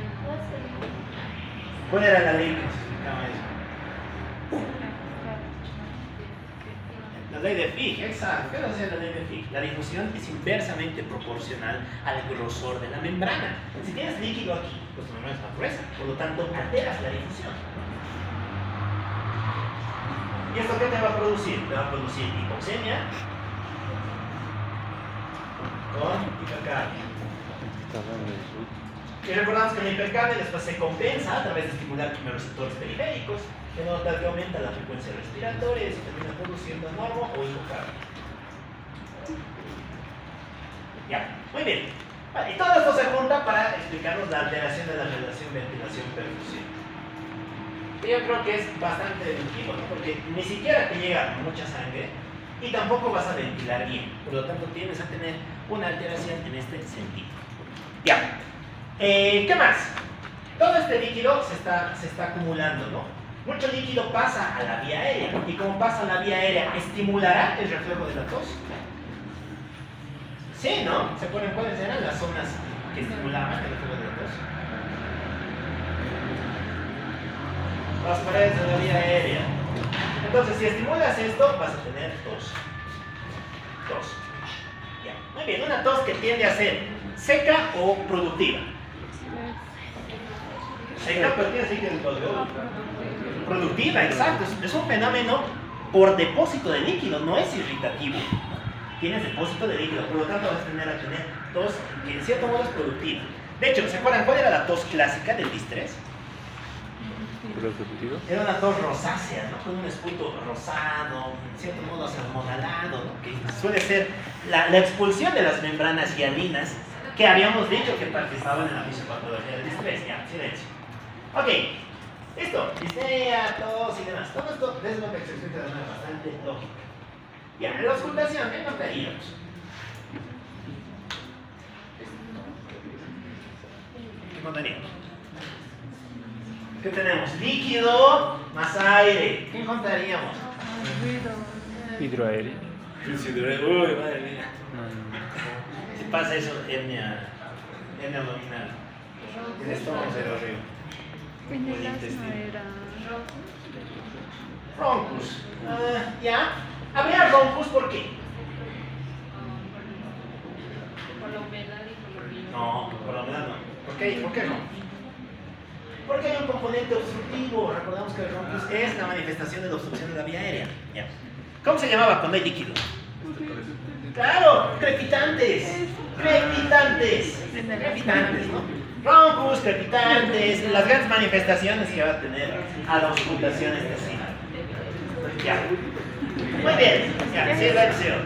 ¿Cuál era la ley que nos explicaba eso? La ley de Fick, exacto. ¿Qué nos decía la ley de Fick? La difusión es inversamente proporcional al grosor de la membrana. Si tienes líquido aquí, pues tu membrana es más gruesa, por lo tanto alteras la difusión. ¿Y esto qué te va a producir? Te va a producir hipoxemia con hipercarbia. Y recordamos que la hipercarbia después se compensa a través de estimular quimioreceptores periféricos, de modo tal que aumenta la frecuencia respiratoria y se termina produciendo normo o hipocarbia. Ya, muy bien. Vale, y todo esto se junta para explicarnos la alteración de la relación ventilación-perfusión. Que yo creo que es bastante deductivo, ¿no? Porque ni siquiera te llega mucha sangre y tampoco vas a ventilar bien. Por lo tanto, tienes a tener una alteración en este sentido. Ya. ¿Qué más? Todo este líquido se está acumulando, ¿no? Mucho líquido pasa a la vía aérea. Y como pasa a la vía aérea, ¿estimulará el reflejo de la tos? Sí, ¿no? ¿Se acuerdan cuáles eran las zonas que estimulaban el reflejo de la tos? Las paredes de la vía aérea. Entonces, si estimulas esto, vas a tener tos. Ya. Muy bien, una tos que tiende a ser seca o productiva. Seca, pero tiene líquido en todo. Productiva, exacto. Es un fenómeno por depósito de líquido, no es irritativo. Tienes depósito de líquido, por lo tanto vas a tener tos que en cierto modo es productiva. De hecho, ¿se acuerdan cuál era la tos clásica del distrés? Era una tos rosácea, ¿no? Con un esputo rosado, en cierto modo acermonalado, ¿no? Que suele ser la expulsión de las membranas hialinas que habíamos dicho que participaban en la fisiopatología del distrés. Ya, silencio. Ok, listo. Disnea, tos y demás. Todo esto es lo que se explica de manera bastante lógica. Ya, en la auscultación, ¿qué encontraríamos? ¿Qué encontraríamos? ¿Qué tenemos? Líquido más aire. ¿Qué encontraríamos? Hidroaéreo. Uy, madre mía. Si pasa eso, hernia abdominal. El estómago se lo río. En el asma era Roncus. ¿Ya? Habría roncus, ¿por qué? por la humedad y No, por la humedad no. ¿Por qué no? Porque hay un componente obstructivo. Recordamos que el bronquios es la manifestación de la obstrucción de la vía aérea. Ya. ¿Cómo se llamaba cuando hay líquido? Claro, crepitantes. Crepitantes, ¿no? Bronquios, crepitantes, las grandes manifestaciones que va a tener a la auscultación intestinal. Ya. Muy bien, ya, sí es la opción.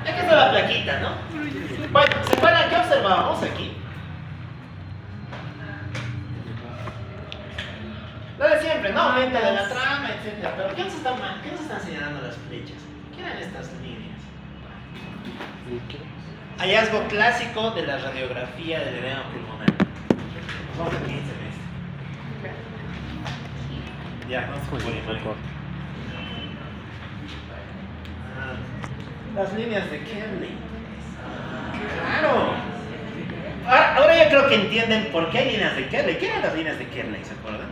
Aquí está la plaquita, ¿no? Bueno, ¿se acuerdan qué observábamos aquí? Lo de siempre, ¿no? Aumenta de la trama, etc. Pero ¿qué nos están señalando las flechas? ¿Qué eran estas líneas? Hallazgo clásico de la radiografía del edema pulmonar. Nos vamos al 15 semestre. Ya, no se puede poner. Las líneas de Kerley. ¡Claro! Ahora yo creo que entienden por qué hay líneas de Kerley. ¿Qué eran las líneas de Kerley? ¿Se acuerdan?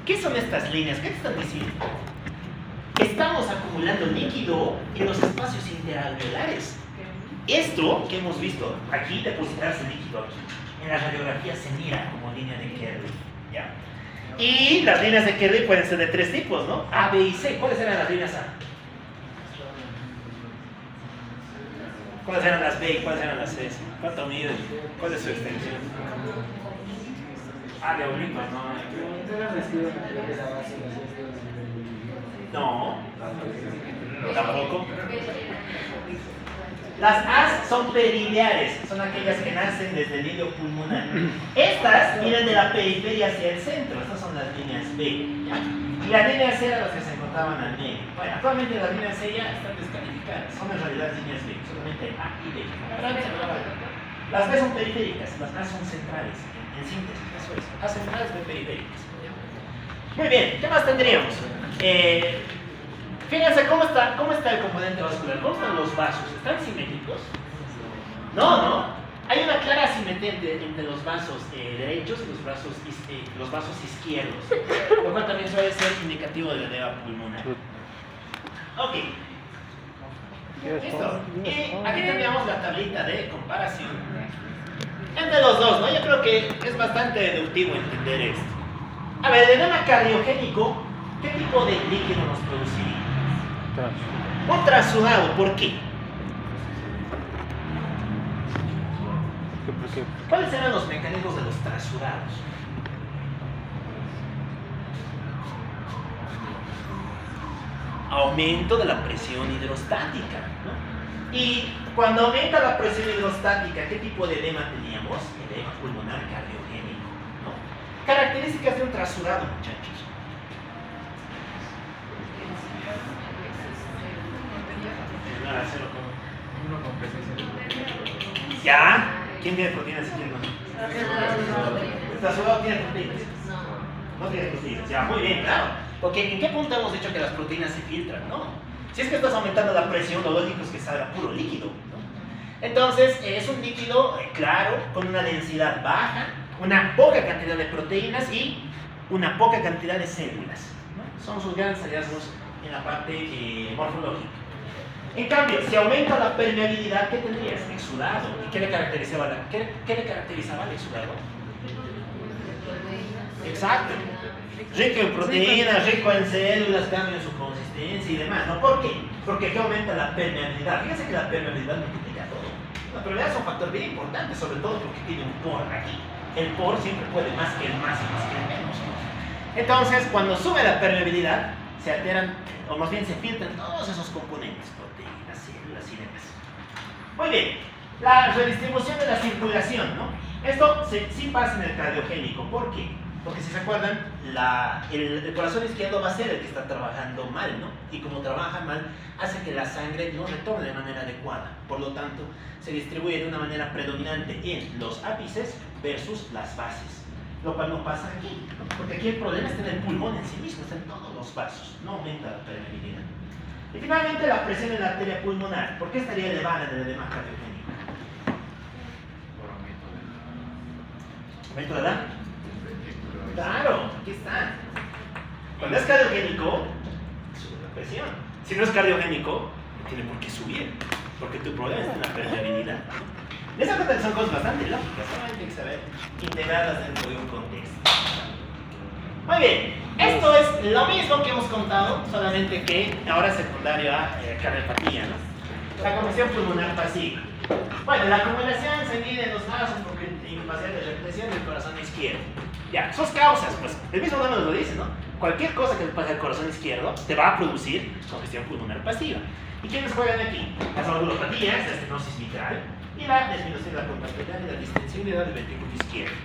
¿Qué son estas líneas? ¿Qué te están diciendo? Estamos acumulando líquido en los espacios interalveolares. Esto que hemos visto aquí, depositarse líquido aquí, en la radiografía se mira como línea de Kerley. ¿Ya? Y las líneas de Kerley pueden ser de tres tipos, ¿no? A, B y C. ¿Cuáles eran las líneas A? ¿Cuáles eran las B y cuáles eran las C? ¿Cuánto mide? ¿Cuál es su extensión? De oblicuo, no. No, tampoco. Las A son peridiares, son aquellas que nacen desde el hilo pulmonar. Estas vienen de la periferia hacia el centro, estas son las líneas B. Y las líneas C eran las que se encontraban al medio. Bueno, actualmente las líneas C ya están descalificadas, son en realidad líneas B, solamente A y B. Las B son periféricas, las A son centrales. En síntesis, eso es. A centrales, B periféricas. Muy bien, ¿qué más tendríamos? Fíjense cómo está el componente vascular, cómo están los vasos. ¿Están simétricos? No. Hay una clara asimetría entre los vasos derechos y los vasos izquierdos, lo cual también suele ser indicativo de edema pulmonar. Ok. Listo. Y aquí tendríamos la tablita de comparación entre los dos, ¿no? Yo creo que es bastante deductivo entender esto. A ver, el edema cardiogénico, ¿qué tipo de líquido nos produciría? Un transudado, ¿por qué? ¿Cuáles eran los mecanismos de los transudados? Aumento de la presión hidrostática, ¿no? Y cuando aumenta la presión hidrostática, ¿qué tipo de edema teníamos? Edema pulmonar cardiogénico, ¿no? Características de un transudado, muchachos. Uno con presencia. ¿Ya? ¿Quién tiene proteínas y quién no? ¿El transudado tiene proteínas? No tiene proteínas. Ya, muy bien, claro. Porque ¿en qué punto hemos dicho que las proteínas se filtran? No. Si es que estás aumentando la presión, lo lógico es que salga puro líquido, ¿no? Entonces, es un líquido claro, con una densidad baja, una poca cantidad de proteínas y una poca cantidad de células, ¿no? Son sus grandes hallazgos en la parte morfológica. En cambio, si aumenta la permeabilidad, ¿qué tendrías? Exudado. ¿Y qué le caracterizaba al exudado? Exacto. Rico en proteínas, rico en células, cambia en su consistencia y demás, ¿no? ¿Por qué? Porque aquí aumenta la permeabilidad. Fíjense que la permeabilidad multiplica todo. La permeabilidad es un factor bien importante, sobre todo porque tiene un por aquí. El por siempre puede más que el más y más que el menos, ¿no? Entonces, cuando sube la permeabilidad, se alteran, o más bien se filtran todos esos componentes, proteínas, células y demás. Muy bien, la redistribución de la circulación, ¿no? Esto sí pasa en el cardiogénico. ¿Por qué? Porque si se acuerdan, el corazón izquierdo va a ser el que está trabajando mal, ¿no? Y como trabaja mal, hace que la sangre no retorne de manera adecuada. Por lo tanto, se distribuye de una manera predominante en los ápices versus las bases. Lo cual no pasa aquí, ¿no? Porque aquí el problema está en el pulmón en sí mismo, está en todos los vasos, no aumenta la permeabilidad. Y finalmente la presión en la arteria pulmonar. ¿Por qué estaría elevada en el edema cardiogénico? Por ¿Aumento de edad? Claro, aquí está. Cuando es cardiogénico, sube la presión. Si no es cardiogénico, no tiene por qué subir, porque tu problema está en la permeabilidad. Les das cuenta que son cosas bastante lógicas, solamente hay que saber integrarlas dentro de un contexto. Muy bien, esto es lo mismo que hemos contado, solamente que ahora es secundario a cardiopatía, ¿no? La congestión pulmonar pasiva. Bueno, la acumulación se mide en los vasos por incapacidad de represión del corazón izquierdo. Ya, sus causas, pues el mismo nombre lo dice, ¿no? Cualquier cosa que le pase al corazón izquierdo te va a producir congestión pulmonar pasiva. ¿Y quiénes juegan aquí? Las valvulopatías, la estenosis mitral y la disminución de la contractilidad y la distensibilidad del ventrículo izquierdo.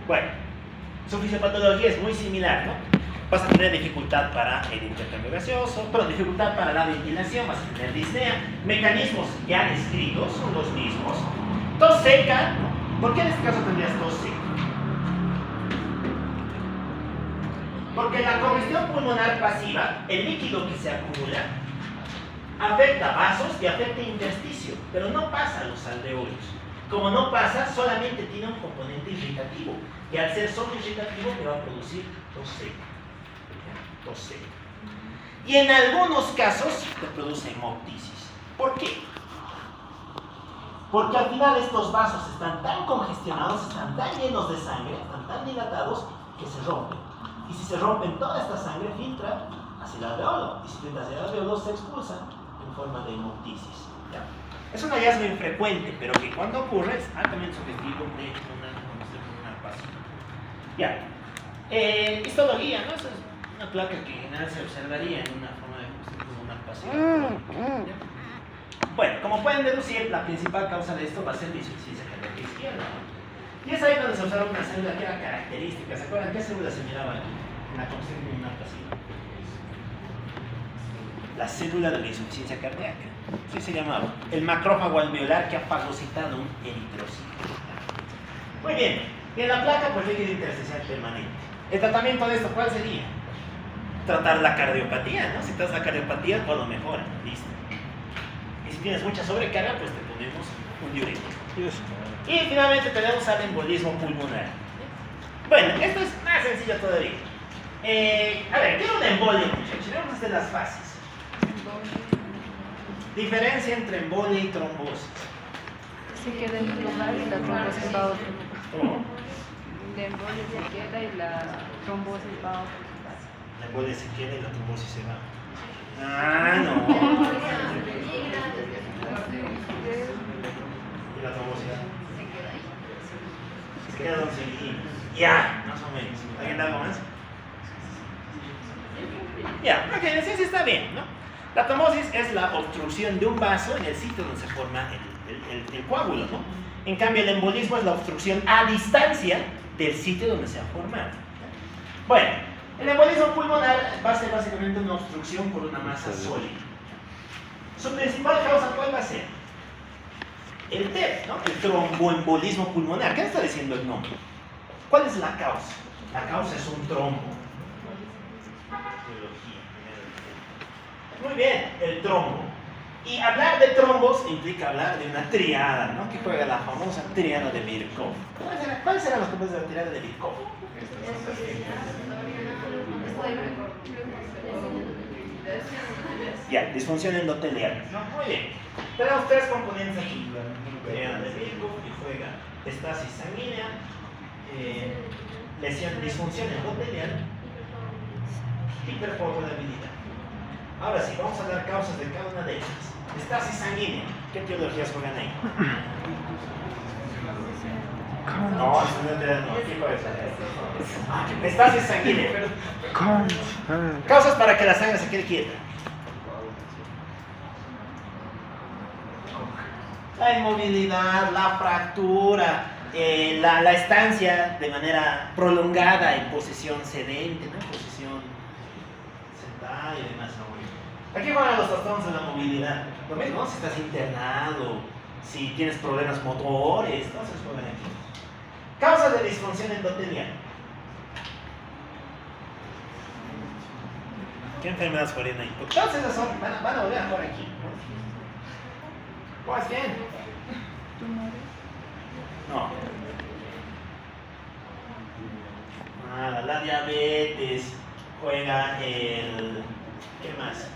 Bueno, su fisiopatología es muy similar, ¿no? Vas a tener dificultad para el intercambio gaseoso, pero dificultad para la ventilación, vas a tener disnea. Mecanismos ya descritos son los mismos. Tos seca, ¿no? ¿Por qué en este caso tendrías tos seca? Porque la congestión pulmonar pasiva, el líquido que se acumula, afecta vasos y afecta intersticio, pero no pasa a los alveolos. Como no pasa, solamente tiene un componente irritativo, que al ser solo irritativo te va a producir tos seca. Tos seca. Y en algunos casos te produce hemoptisis. ¿Por qué? Porque al final estos vasos están tan congestionados, están tan llenos de sangre, están tan dilatados, que se rompen. Y si se rompen, toda esta sangre filtra hacia el alveolo. Y si filtra hacia el alveolo, se expulsa en forma de hemoptisis. ¿Ya? Es un hallazgo infrecuente, pero que cuando ocurre es altamente sugestivo de una congestión pulmonar pasiva. Ya. Histología, ¿no? Esa es una placa que en general se observaría en una forma de congestión pulmonar pasiva. ¿Ya? Bueno, como pueden deducir, la principal causa de esto va a ser la insuficiencia cardíaca izquierda. Y es ahí donde se observa una célula que era característica. ¿Se acuerdan qué célula se miraba en la congestión pulmonar pasiva? La célula de la insuficiencia cardíaca. Así se llamaba. El macrófago alveolar que ha fagocitado un eritrocito. Muy bien. Y en la placa, pues líquido intersticial permanente. El tratamiento de esto, ¿cuál sería? Tratar la cardiopatía, ¿no? Si tratas la cardiopatía, pues lo mejora. Listo. Y si tienes mucha sobrecarga, pues te ponemos un diurético. Y finalmente tenemos al embolismo pulmonar. Bueno, esto es más sencillo todavía. A ver, ¿qué es una embolia, muchachos? Vamos a hacer las fases. Diferencia entre embolia y trombosis. Se queda en un lugar y la trombosis va a otro. ¿Cómo? La embolia se queda y la trombosis va a otro lugar. La embolia se queda y la trombosis se va. Ah, no. ¿Y la trombosis? Se queda donde se ya, más o menos. ¿Alguien da algo más? Ya, ok, así está bien, ¿no? La trombosis es la obstrucción de un vaso en el sitio donde se forma el coágulo, ¿no? En cambio, el embolismo es la obstrucción a distancia del sitio donde se ha formado. Bueno, el embolismo pulmonar va a ser básicamente una obstrucción por una masa sólida. Su principal causa, ¿cuál va a ser? El TEP, ¿no? El tromboembolismo pulmonar. ¿Qué está diciendo el nombre? ¿Cuál es la causa? La causa es un trombo. Muy bien, el trombo. Y hablar de trombos implica hablar de una triada, ¿no? Que juega la famosa triada de Birkhoff. ¿Cuáles serán los compuestos de la triada de Birkhoff? Ya, disfunción endotelial. ¿No? Muy bien. Tenemos tres componentes aquí. Triada de Birkhoff, que juega estasis sanguínea, disfunción endotelial, hipercoagulabilidad. Ahora sí, vamos a dar causas de cada una de ellas. Estasis sanguínea. ¿Qué etiologías juegan ahí? No, ¿qué puede estasis sanguínea. Causas para que la sangre se quede quieta. La inmovilidad, la fractura, la estancia de manera prolongada en posición sedente, ¿no? En posición sentada y demás. Aquí van los trastornos de la movilidad. Lo mismo, ¿no? Si estás internado, si tienes problemas motores, entonces juegan aquí. Causas de disfunción endotelial. ¿Qué enfermedades jugarían ahí? Porque todas esas van a volver a jugar aquí. ¿Cuál es bien? No. Nada, la diabetes, juega el... ¿Qué más?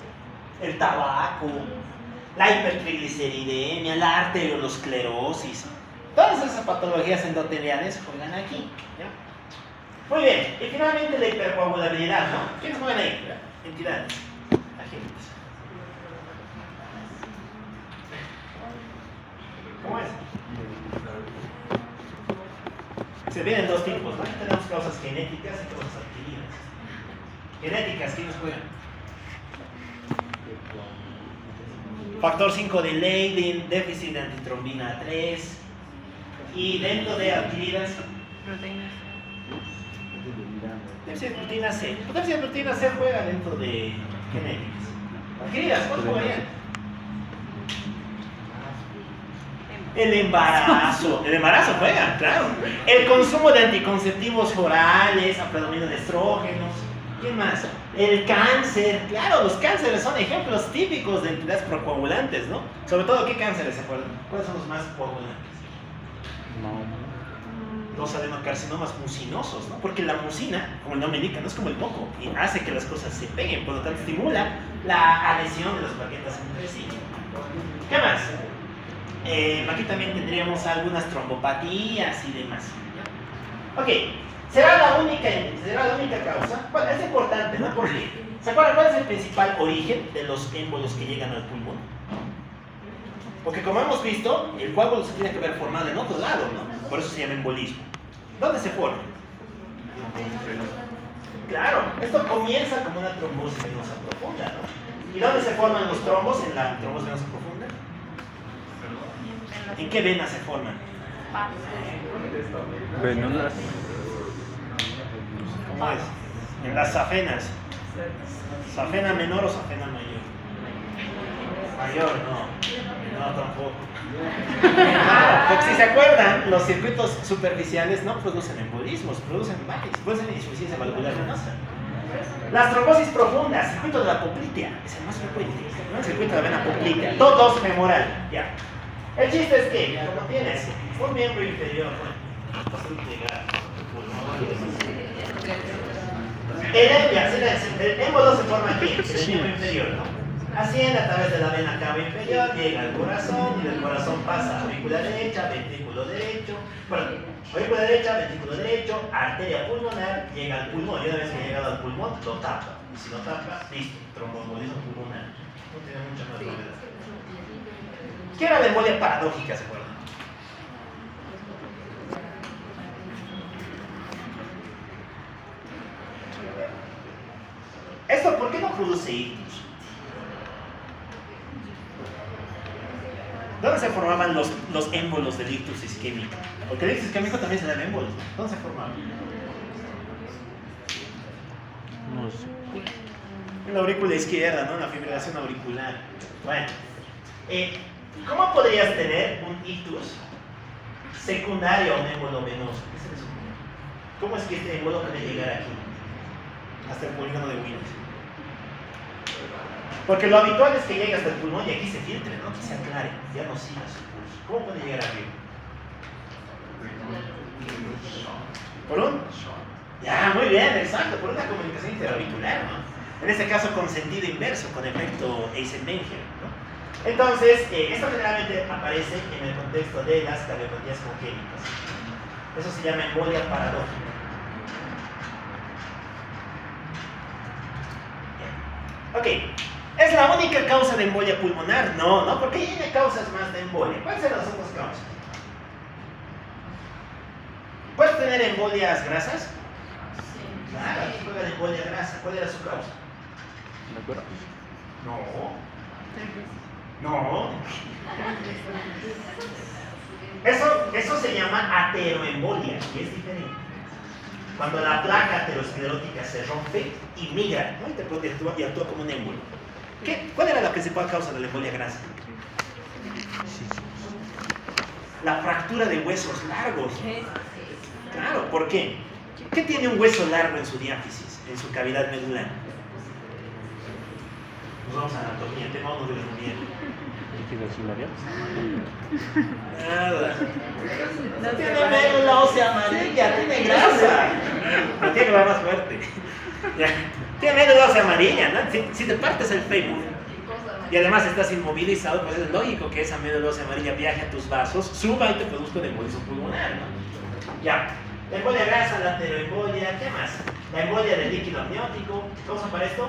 El tabaco, la hipertrigliceridemia, la arteriolosclerosis. Todas esas patologías endoteliales juegan aquí. ¿Ya? Muy bien, y finalmente la hipercoagulabilidad, ¿no? ¿Quiénes juegan ahí? Entidades, agentes. ¿Cómo es? Se ven en dos tipos, ¿no? Tenemos causas genéticas y causas adquiridas. Genéticas, ¿quiénes juegan? Factor 5 de Leiden, déficit de antitrombina 3. Y dentro de adquiridas, Proteínas. déficit de proteína C. El déficit de proteína C juega dentro de genéticas. Adquiridas, ¿cuál jugarían? El embarazo juega, claro. El consumo de anticonceptivos orales, a predominio de estrógenos. ¿Quién más? El cáncer, claro, los cánceres son ejemplos típicos de entidades procoagulantes, ¿no? Sobre todo, ¿qué cánceres se acuerdan? ¿Cuáles son los más coagulantes? Los adenocarcinomas mucinosos, ¿no? Porque la mucina, como el nombre indica, no es como el moco y hace que las cosas se peguen, por lo tanto estimula la adhesión de las plaquetas entre sí. ¿Qué más? Aquí también tendríamos algunas trombopatías y demás. Ok, ¿será la única causa? Bueno, es importante, ¿no? Porque, ¿se acuerdan cuál es el principal origen de los émbolos que llegan al pulmón? Porque como hemos visto, el coágulo se tiene que haber formado en otro lado, ¿no? Por eso se llama embolismo. ¿Dónde se forma? Claro, esto comienza como una trombosis venosa profunda, ¿no? ¿Y dónde se forman los trombos en la trombosis venosa profunda? ¿En qué venas se forman? Venudas. ¿Cómo es? En las safenas. ¿Safena menor o safena mayor? Mayor, no. No, tampoco. Porque si se acuerdan, los circuitos superficiales no producen embolismos, producen insuficiencia valvular venosa. Las trombosis profundas, circuito de la poplitea, es el más frecuente, ¿no? El circuito de la vena poplitea, dos femoral, ya. El chiste es que, como tienes un miembro inferior, el émbolo se forma aquí, en el miembro inferior, ¿no? Asciende a través de la vena cava inferior, llega al corazón y del corazón pasa a aurícula derecha, ventrículo derecho, aurícula derecha, ventrículo derecho, arteria pulmonar, llega al pulmón y una vez que ha llegado al pulmón lo tapa. Y si lo tapa, listo, tromboembolismo pulmonar. No tiene mucha más novedad. ¿Qué era la embolia paradójica, se acuerdan? ¿Esto por qué no produce ictus? ¿Dónde se formaban los émbolos del ictus isquémico? Porque el ictus isquémico también se llama émbolos. ¿Dónde se formaban? No sé. En la aurícula izquierda, ¿no? En la fibrilación auricular. Bueno. ¿Cómo podrías tener un ictus secundario a un émbolo venoso? ¿Qué se les ocurre? ¿Cómo es que este émbolo puede llegar aquí? Hasta el polígono de Willis. Porque lo habitual es que llegue hasta el pulmón y aquí se filtre, ¿no? Aquí se aclare, ya no siga su curso. ¿Cómo puede llegar arriba? ¿Por un? Ya, muy bien, exacto, por una comunicación interauricular, ¿no? En este caso con sentido inverso, con efecto Eisenmenger, ¿no? Entonces, esto generalmente aparece en el contexto de las cardiopatías congénitas. Eso se llama embolia paradójica. Ok, ¿es la única causa de embolia pulmonar? No, no, porque hay causas más de embolia. ¿Cuáles son las otras causas? ¿Puedes tener embolias grasas? Claro, aquí juega la embolia grasa. ¿Cuál era su causa? ¿Me acuerdo? No. Eso se llama ateroembolia y es diferente. Cuando la placa aterosclerótica se rompe y migra, ¿no? Y actúa como un émbolo. ¿Cuál era la principal causa de la embolia grasa? La fractura de huesos largos. Claro, ¿por qué? ¿Qué tiene un hueso largo en su diáfisis, en su cavidad medular? Nos vamos a anatomía, tema 1 de la anatomía. Nada. No tiene médula ósea amarilla, tiene grasa. No tiene que va más fuerte. Ya. Tiene médula ósea amarilla, ¿no? Si te partes el fémur, Y además estás inmovilizado, pues es lógico que esa media dosis amarilla viaje a tus vasos, suba y te produzca una embolismo pulmonar, ¿no? Ya. La embolia gasa, la teroembolia, ¿qué más? La embolia del líquido amniótico. ¿Qué usan para esto?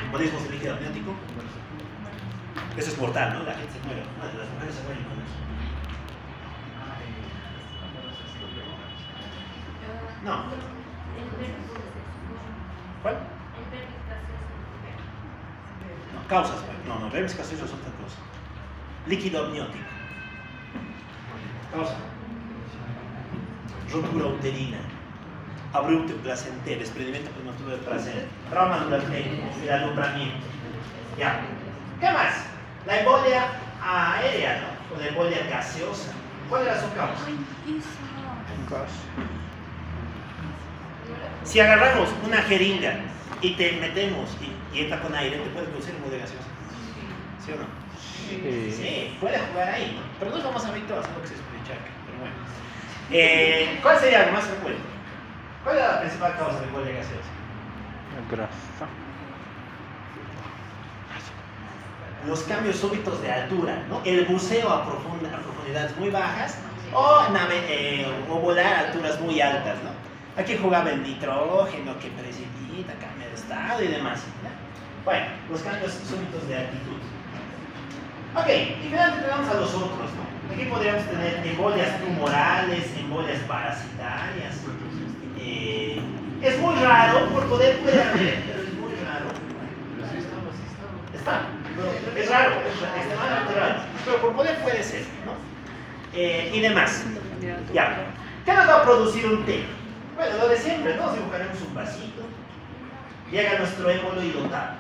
Embolismos del líquido amniótico. Eso es mortal, ¿no? La gente se muere. Las mujeres se mueren con eso. No. ¿Cuál? No, causas. No, vermis gaseosos son otra cosa. Líquido amniótico. Causa. Rotura uterina. Abrupto placentero, desprendimiento prematuro del placer, trauma durante el alumbramiento. Ya. ¿Qué más? La embolia aérea, ¿no? O la embolia gaseosa. ¿Cuál era su causa? Si agarramos una jeringa y te metemos y entra con aire, te puede producir embolia gaseosa. ¿Sí o no? Sí, puede jugar ahí, ¿no? Pero no vamos a ver todo lo que se explica. Pero bueno. ¿Cuál sería lo más frecuente? ¿Cuál es la principal causa de embolia gaseosa? Grasa. Los cambios súbitos de altura, ¿no? El buceo a profundidades muy bajas o volar a alturas muy altas, ¿no? Aquí jugaba el nitrógeno que precipita, cambia de estado y demás, ¿no? Bueno, los cambios súbitos de altitud. Ok, y finalmente tenemos a los otros, ¿no? Aquí podríamos tener embolias tumorales, embolias parasitarias. Es muy raro, por poder puede haber, pero es muy raro. Está. Es raro, es extremadamente raro. Pero por poder puede ser, ¿no? Y demás. Ya. ¿Qué nos va a producir un té? Bueno, lo de siempre, ¿no? Dibujaremos un vasito. Llega nuestro émbolo y lo tapa.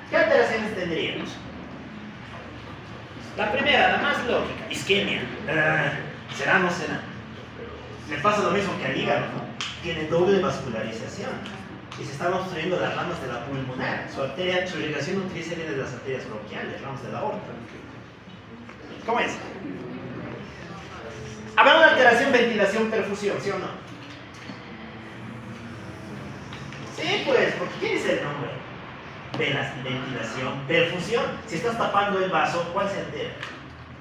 ¿Qué alteraciones tendríamos? La primera, la más lógica, isquemia. ¿Será o no será? Le pasa lo mismo que al hígado, ¿no? Tiene doble vascularización y se están obstruyendo las ramas de la pulmonar. Su irrigación utiliza de las arterias bronquiales, ramas de la aorta. ¿Cómo es? Habrá una alteración, ventilación, perfusión, ¿sí o no? Sí, pues, porque ¿qué dice el nombre? Ventilación, perfusión. Si estás tapando el vaso, ¿cuál se altera?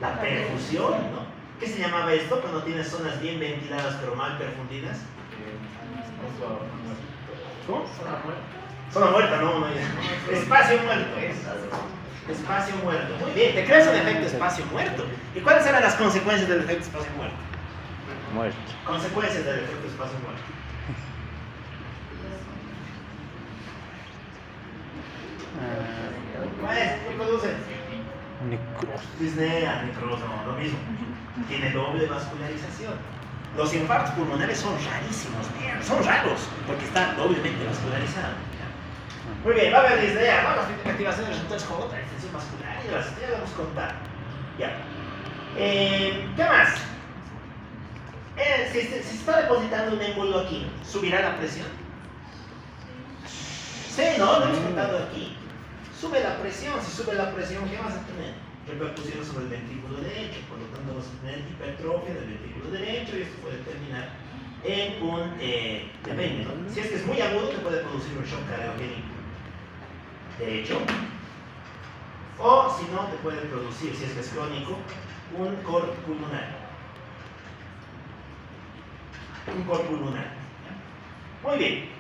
La perfusión, ¿no? ¿Qué se llamaba esto cuando tienes zonas bien ventiladas pero mal perfundidas? ¿Cómo? Zona muerta, no. Espacio muerto. Espacio muerto. Muy bien, te creas un efecto espacio muerto. ¿Y cuáles eran las consecuencias del efecto espacio muerto? Muerto. Consecuencias del efecto espacio muerto. ¿Qué produce? Necrosis. Disnea, necrosis, no, lo mismo. Tiene doble vascularización. Los infartos pulmonares son rarísimos, bien, son raros, porque están doblemente vascularizados. Muy bien, va a haber disnea, ¿no? Las activaciones de receptores con otra extensión vascular y las ya lo hemos contado. Ya. ¿Qué más? Si se está depositando un émbolo aquí, ¿subirá la presión? Sí, ¿no? Lo hemos contado aquí. Sube la presión. Si sube la presión, ¿qué vas a tener? Repercusiones sobre el ventrículo derecho. Por lo tanto, vas a tener hipertrofia del ventrículo derecho y esto puede terminar en un depende, ¿no? Si es que es muy agudo, te puede producir un shock cardiogénico derecho. O si no, te puede producir, si es que es crónico, un cor pulmonar. Un cor pulmonar. Muy bien.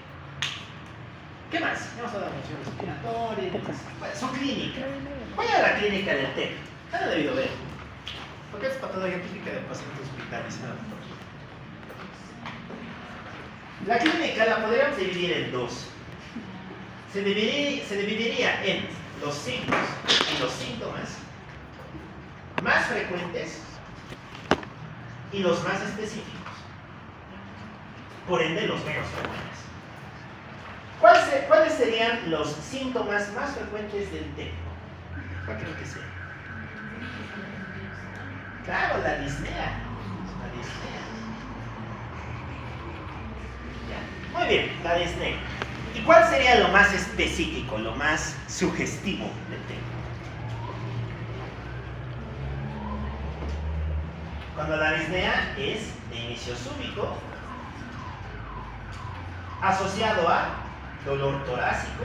¿Qué más? Vamos a dar función respiratoria y demás. Bueno, su clínica. ¿Cuál es la clínica del TEC? Ya lo he debido ver. Porque es patología típica del paciente hospitalizado. La clínica la podríamos dividir en dos. Se dividiría en los signos y los síntomas más frecuentes y los más específicos. Por ende, los menos frecuentes. ¿Cuáles serían los síntomas más frecuentes del TEC? ¿Cuál creo que sea? Claro, la disnea. La disnea. Ya. Muy bien, la disnea. ¿Y cuál sería lo más específico, lo más sugestivo del TEC? Cuando la disnea es de inicio súbito, asociado a dolor torácico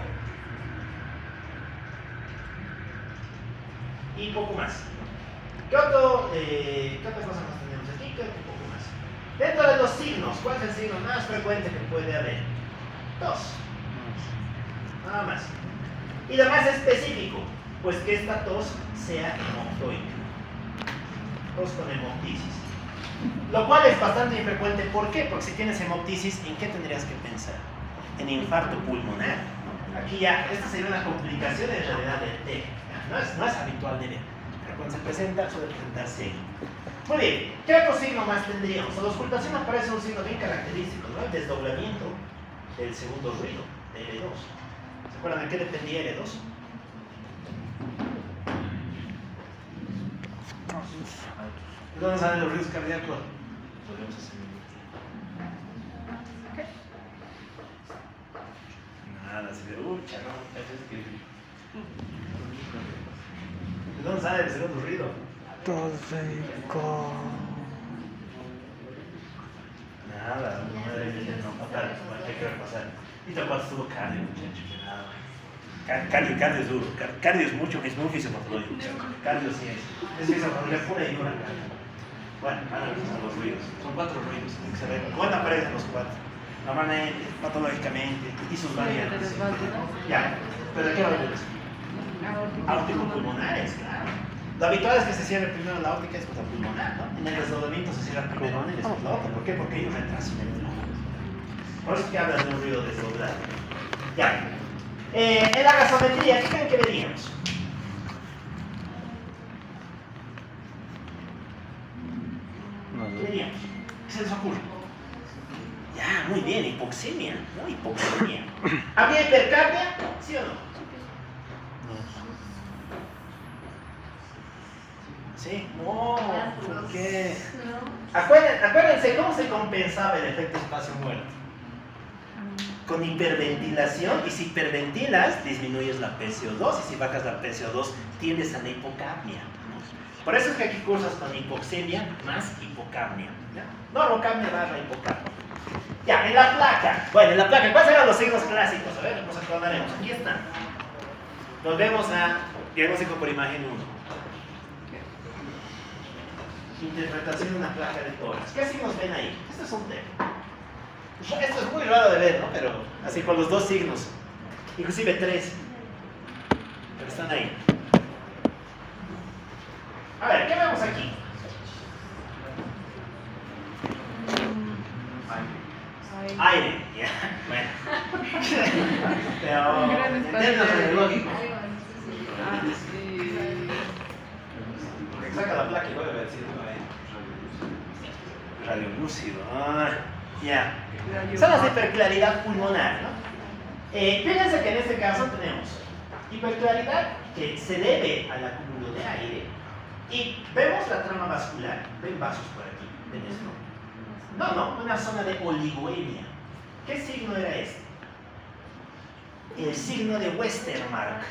y poco más. ¿Qué otra cosa más tenemos aquí? Creo que poco más. Dentro de los signos, ¿cuál es el signo más frecuente que puede haber? Tos. Nada más. Y lo más específico, pues que esta tos sea hemoptoica. Tos con hemoptisis. Lo cual es bastante infrecuente. ¿Por qué? Porque si tienes hemoptisis, ¿en qué tendrías que pensar? En infarto pulmonar. Aquí ya, esta sería una complicación en realidad del TEG. No es habitual de ver. Pero cuando se presenta, suele presentarse. Muy bien, ¿qué otro signo más tendríamos? A la auscultación aparece un signo bien característico, ¿no? El desdoblamiento del segundo ruido, de L2. ¿Se acuerdan de qué dependía L2? ¿De dónde salen los ruidos cardíacos? Podemos hacer nada, así de charrón, ¿de dónde sale el segundo ruido? Nada, no fatal, ¿qué quiero pasar? Y te acuerdas todo cardio, muchacho, nada. Cardio es duro, cardio es mucho, es muy fisiopatológico. Cardio sí es fisiopatología pura y dura. Bueno, analizamos los ruidos. Son 4 ruidos, hay que saber cuándo aparecen los 4. Normalmente, patológicamente, y sus variantes. Ya, pero ¿de qué valores? Aórtico-pulmonares, claro. Lo habitual es que se cierre primero la aórtica y después la pulmonar, ¿no? En el desdoblamiento se cierra primero una y después la otra. ¿Por qué? Porque hay un retraso en el flujo. Por eso es que hablas de un ruido desdoblado. Ya. En la gasometría, ¿qué creen que veríamos? ¿Qué veríamos? ¿Qué se les ocurre? Ya, muy bien, hipoxemia, ¿no? Hipoxemia. ¿Había hipercapnia? ¿Sí o no? ¿Sí? No, ¿por qué? Acuérdense cómo se compensaba el efecto espacio muerto. Con hiperventilación, y si hiperventilas, disminuyes la PCO2, y si bajas la PCO2, tiendes a la hipocapnia. Por eso es que aquí cursas con hipoxemia más hipocapnia. ¿Ya? Normocapnia más la hipocapnia. Ya, en la placa. Bueno, en la placa, ¿cuáles eran los signos clásicos? A ver, nos acordaremos. Aquí están. Volvemos a diagnóstico por imagen 1. Interpretación de una placa de tórax. ¿Qué signos ven ahí? Esto es un tema. Esto es muy raro de ver, ¿no? Pero así con los 2 signos. Inclusive 3. Pero están ahí. A ver, ¿qué vemos aquí? Aire, ya, bueno. Pero en términos radiológicos. Saca la placa y vuelve a ver si no hay radiolúcido. Ya. Son las de hiperclaridad pulmonar, ¿no? Fíjense que en este caso tenemos hiperclaridad que se debe al acúmulo de aire y vemos la trama vascular. ¿Ven vasos por aquí? ¿Ven esto? No, una zona de oligoemia. ¿Qué signo era este? El signo de Westermarck.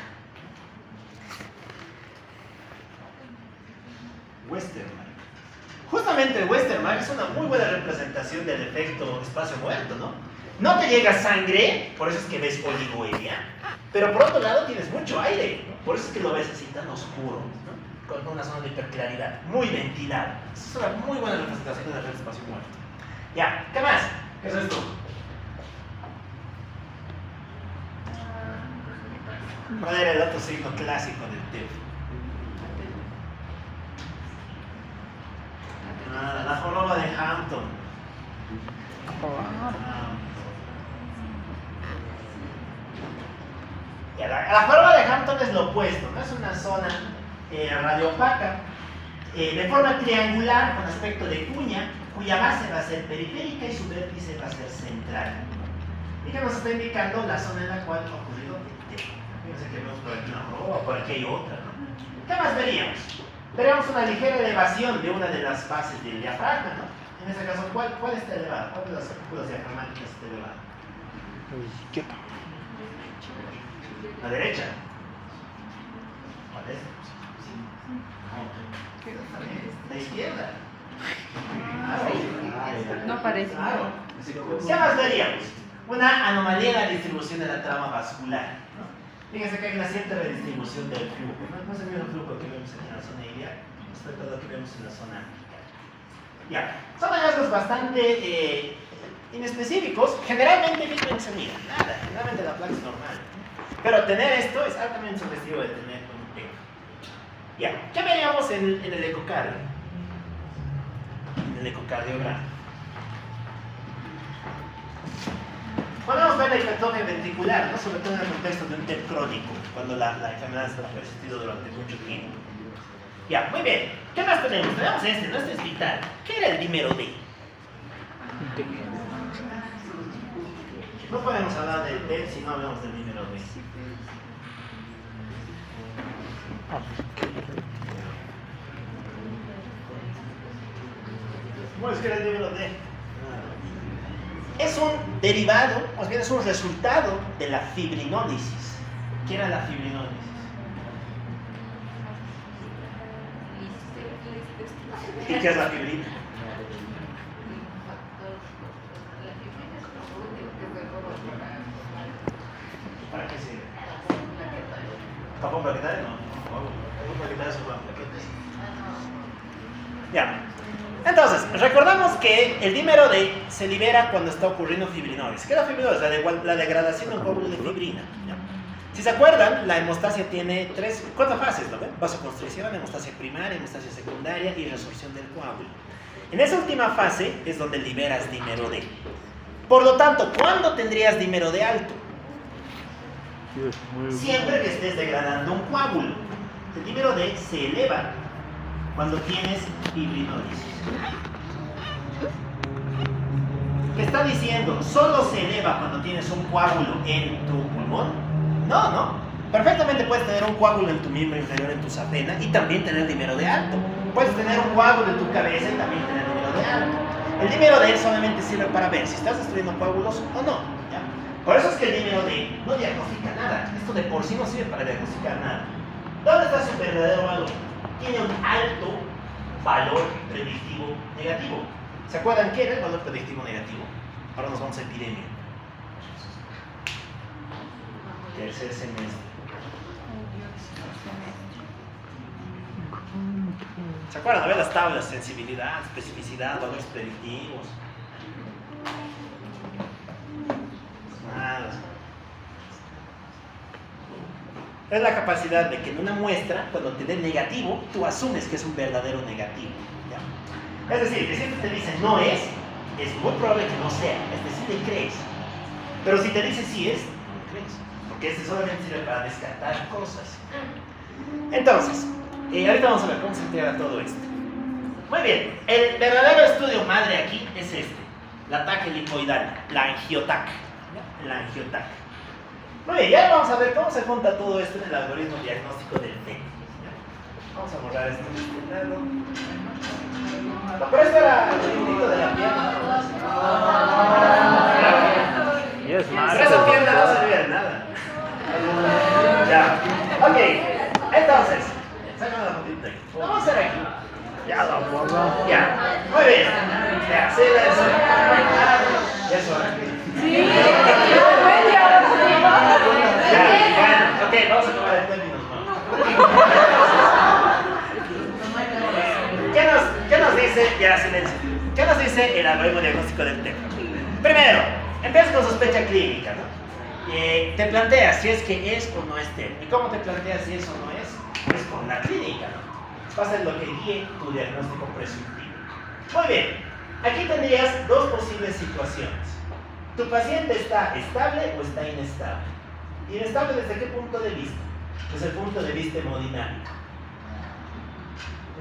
Westermarck. Justamente Westermarck es una muy buena representación del efecto espacio muerto, ¿no? No te llega sangre, por eso es que ves oligoemia, pero por otro lado tienes mucho aire, ¿no? Por eso es que lo ves así tan oscuro, ¿no? Con una zona de hiperclaridad, muy ventilada. Es una muy buena representación del efecto espacio muerto. Ya, ¿qué más? ¿Qué es esto? ¿Cuál era el otro signo clásico del TEF? La joroba de Hampton. La joroba de Hampton es lo opuesto, ¿no? Es una zona radiopaca de forma triangular con aspecto de cuña, cuya base va a ser periférica y su vértice va a ser central. Y que nos está indicando la zona en la cual ha ocurrido el TEF. Fíjense que vemos por aquí una joroba, por aquí hay otra, ¿no? ¿Qué más veríamos? Veríamos una ligera elevación de una de las bases del diafragma, ¿no? En este caso, ¿cuál está elevada? ¿Cuál de las cúpulas diafragmáticas está elevada? La derecha. ¿Cuál es? No. La izquierda. No parece. Claro. ¿Qué más veríamos? Una anomalía en la distribución de la trama vascular, ¿no? Fíjense que hay una cierta redistribución del flujo. No es el mismo flujo que vemos en la zona iliac respecto a lo que vemos en la zona apical. Ya, son hallazgos bastante inespecíficos. Generalmente no se mira nada. Generalmente la placa es normal. Pero tener esto es altamente sugestivo de tener un TEC. Ya, ¿qué veríamos en el ecocardio? En el ecocardiograma. Podemos ver la hipertrofia ventricular, ¿no? Sobre todo en el contexto de un TEP crónico, cuando la enfermedad está persistido durante mucho tiempo. Ya, muy bien. ¿Qué más tenemos? Tenemos este, ¿no? Este es vital. ¿Qué era el dímero D? No podemos hablar del TEP si no hablamos del dímero D. ¿Cómo es que era el dímero D? Es un derivado, más bien es un resultado de la fibrinólisis. ¿Qué era la fibrinólisis? ¿Y qué es la fibrina? ¿Para qué sirve? ¿Tapón plaquetario? No. Tapón plaquetario son plaquetas. Ya. Entonces, recordamos que el dímero D se libera cuando está ocurriendo fibrinólisis. ¿Qué es la fibrinólisis? La degradación de un coágulo de fibrina. ¿Ya? Si se acuerdan, la hemostasia tiene cuatro fases, ¿no ven? Vasoconstricción, hemostasia primaria, hemostasia secundaria y resorción del coágulo. En esa última fase es donde liberas dímero D. Por lo tanto, ¿cuándo tendrías dímero D alto? Siempre que estés degradando un coágulo. El dímero D se eleva cuando tienes fibrinólisis. ¿Qué está diciendo? ¿Solo se eleva cuando tienes un coágulo en tu pulmón? No, no. Perfectamente puedes tener un coágulo en tu miembro inferior, en tu safena, y también tener dímero D alto. Puedes tener un coágulo en tu cabeza y también tener dímero D alto. El dímero D solamente sirve para ver si estás destruyendo coágulos o no. ¿Ya? Por eso es que el dímero D no diagnostica nada. Esto de por sí no sirve para diagnosticar nada. ¿Dónde está su verdadero valor? Tiene un alto valor predictivo negativo. ¿Se acuerdan qué era el valor predictivo negativo? Ahora nos vamos a epidemia. Tercer semestre. ¿Se acuerdan? A ver las tablas: sensibilidad, especificidad, valores predictivos. Nada. Es la capacidad de que en una muestra, cuando te dé negativo, tú asumes que es un verdadero negativo. ¿Ya? Es decir, que siempre te dice no es muy probable que no sea. Es decir, le crees. Pero si te dice sí es, no le crees. Porque este solamente sirve para descartar cosas. Entonces, ahorita vamos a ver cómo se integra todo esto. Muy bien, el verdadero estudio madre aquí es este: la TAC helicoidal, la angiotac. ¿Ya? La angiotac. Muy bien, ya vamos a ver cómo se junta todo esto en el algoritmo diagnóstico del TEP. Vamos a borrar esto de este lado. No, pero esto era el dibujito de la pierna. Pero esa pierna no servía de nada. Ya, ok. Entonces, sácame la fotita ahí. Vamos a hacer aquí. Ya, ya, muy bien. Ya, sí, eso. Eso, Sí, ya, ok, vamos a tomar el término. ¿Qué nos dice? Ya, silencio. ¿Qué nos dice el algoritmo diagnóstico del TEP? Primero, empiezas con sospecha clínica, ¿no? Te planteas si es que es o no es TEP. ¿Y cómo te planteas si es o no es? Pues con la clínica, ¿no? Va a ser lo que guíe tu diagnóstico presuntivo. Muy bien, aquí tendrías dos posibles situaciones. ¿Tu paciente está estable o está inestable? ¿Inestable desde qué punto de vista? Desde el punto de vista hemodinámico.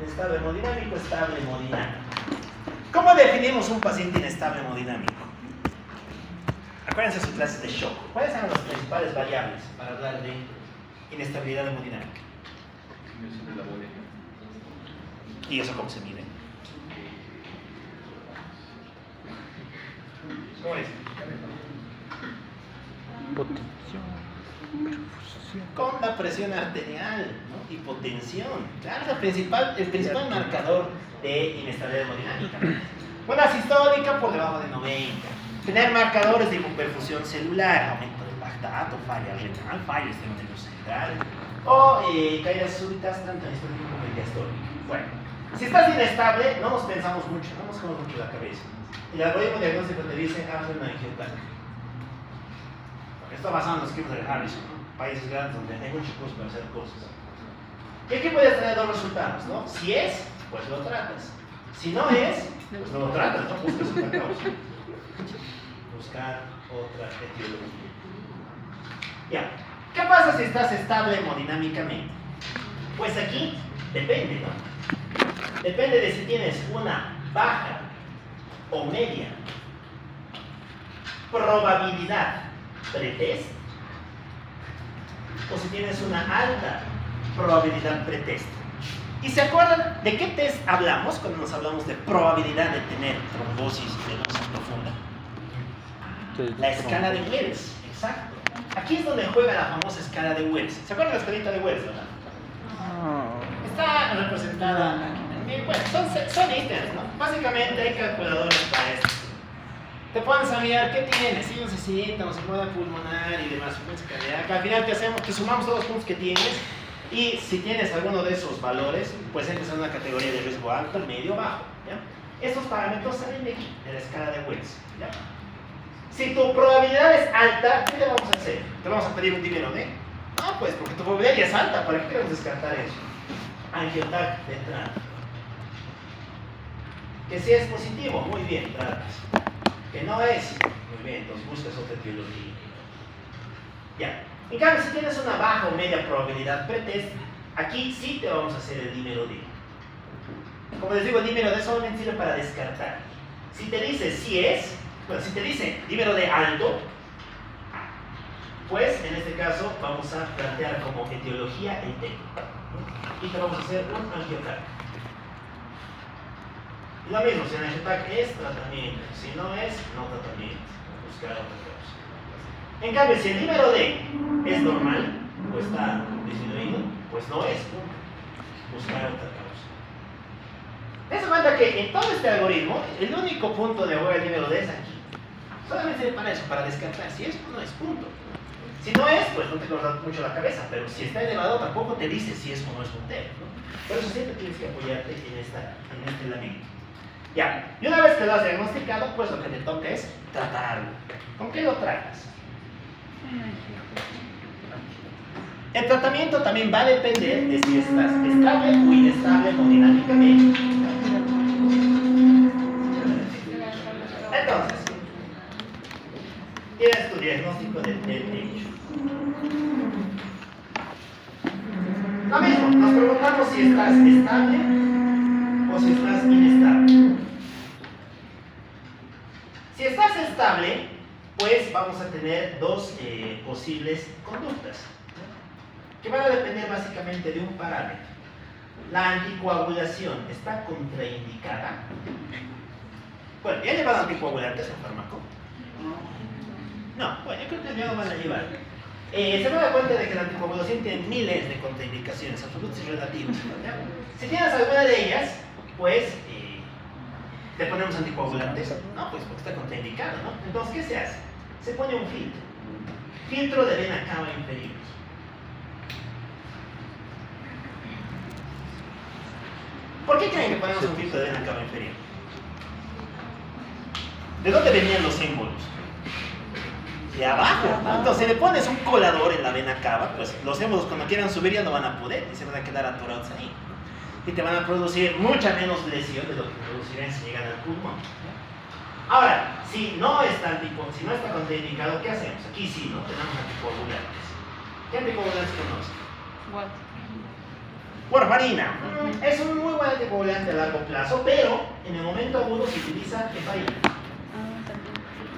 Inestable hemodinámico, estable hemodinámico. ¿Cómo definimos un paciente inestable hemodinámico? Acuérdense de sus clases de shock. ¿Cuáles son las principales variables para hablar de inestabilidad hemodinámica? ¿Y eso cómo se mide? ¿Cómo es? Potencia, perfusión. Con la presión arterial, ¿no? Hipotensión. Claro, es el principal marcador de inestabilidad hemodinámica. Una sistólica por debajo de 90. Tener marcadores de hipoperfusión celular, aumento de baja lactato, falla renal, falla sistema nervioso central, o caídas súbitas tanto en histórico como en diastólico. Bueno, si estás inestable, no nos pensamos mucho, no nos comemos mucho la cabeza. El algoritmo diagnóstico te dice, haz una angioplaca. Esto basado en los equipos de Harrison, ¿no? Países grandes donde hay muchos recursos para hacer cosas. Y aquí puedes tener dos resultados, ¿no? Si es, pues lo tratas. Si no es, pues no lo tratas, ¿no? Buscas otra causa. Buscar otra etiología. Ya. ¿Qué pasa si estás estable hemodinámicamente? Pues aquí depende, ¿no? Depende de si tienes una baja o media probabilidad pretest o si tienes una alta probabilidad pretest. ¿Y se acuerdan de qué test hablamos cuando nos hablamos de probabilidad de tener trombosis venosa profunda? La escala de Wells, exacto. Aquí es donde juega la famosa escala de Wells. ¿Se acuerdan de la escalita de Wells, verdad? Está representada aquí. Bueno, son ítems, ¿no? Básicamente hay calculadores para esto. Te pones a mirar qué tienes, si un 60, un circuito pulmonar y demás, frecuencia cardíaca. Al final te sumamos todos los puntos que tienes y si tienes alguno de esos valores, pues entras en una categoría de riesgo alto, medio, bajo. ¿Ya? Estos parámetros salen de aquí, de la escala de Wells. ¿Ya? Si tu probabilidad es alta, ¿qué le vamos a hacer? ¿Te vamos a pedir un dímero D? No, pues porque tu probabilidad ya es alta, ¿para qué queremos descartar eso? Angiotac de entrada. Que si es positivo, muy bien, tratas. Que no es, muy bien, entonces buscas otra etiología. Ya. En cambio, si tienes una baja o media probabilidad pretest, aquí sí te vamos a hacer el dímero D. Como les digo, el dímero D solamente sirve para descartar. Si te dice si es, bueno, si te dice dímero D alto, pues en este caso vamos a plantear como etiología el T. Y te vamos a hacer un angiotac. Lo mismo, si el angiotac es tratamiento, si no es, no tratamiento. Buscar otra causa. En cambio, si el dímero D es normal, o está disminuido, pues no es. Buscar otra causa. Ten en cuenta que en todo este algoritmo, el único punto de juego del dímero D es aquí. Solamente sirve para eso, para descartar. Si es o no es, punto. Si no es, pues no te corta mucho la cabeza, pero si está elevado tampoco te dice si es o no es un T, ¿no? Por eso siempre tienes que apoyarte en este elemento. Ya, y una vez que lo has diagnosticado, pues lo que te toca es tratarlo. ¿Con qué lo tratas? El tratamiento también va a depender de si estás estable o inestable hemodinámicamente. Entonces, tienes tu diagnóstico del techo. Lo mismo, nos preguntamos si estás estable o si estás inestable. Si estás estable, pues vamos a tener dos posibles conductas, ¿no? Que van a depender básicamente de un parámetro. La anticoagulación está contraindicada. Bueno, ¿ya llevan anticoagulantes el fármaco? No, bueno, yo creo que ya lo van a llevar. Se van a dar cuenta de que la anticoagulación tiene miles de contraindicaciones, absolutas y relativas, ¿no? Si tienes alguna de ellas, pues le ponemos anticoagulantes. No, pues porque está contraindicado, ¿no? Entonces, ¿qué se hace? Se pone un filtro. Filtro de vena cava inferior. ¿Por qué creen que ponemos un filtro de vena cava inferior? ¿De dónde venían los émbolos? De abajo, ¿no? Entonces, si le pones un colador en la vena cava, pues los émbolos cuando quieran subir ya no van a poder y se van a quedar atorados ahí. Y te van a producir mucha menos lesión de lo que producirán si llegan al pulmón. Ahora, si no está contraindicado, ¿qué hacemos? Aquí sí, ¿no? Tenemos anticoagulantes. ¿Qué anticoagulantes conocen? Warfarina. Es un muy buen anticoagulante a largo plazo, pero en el momento agudo se utiliza heparina.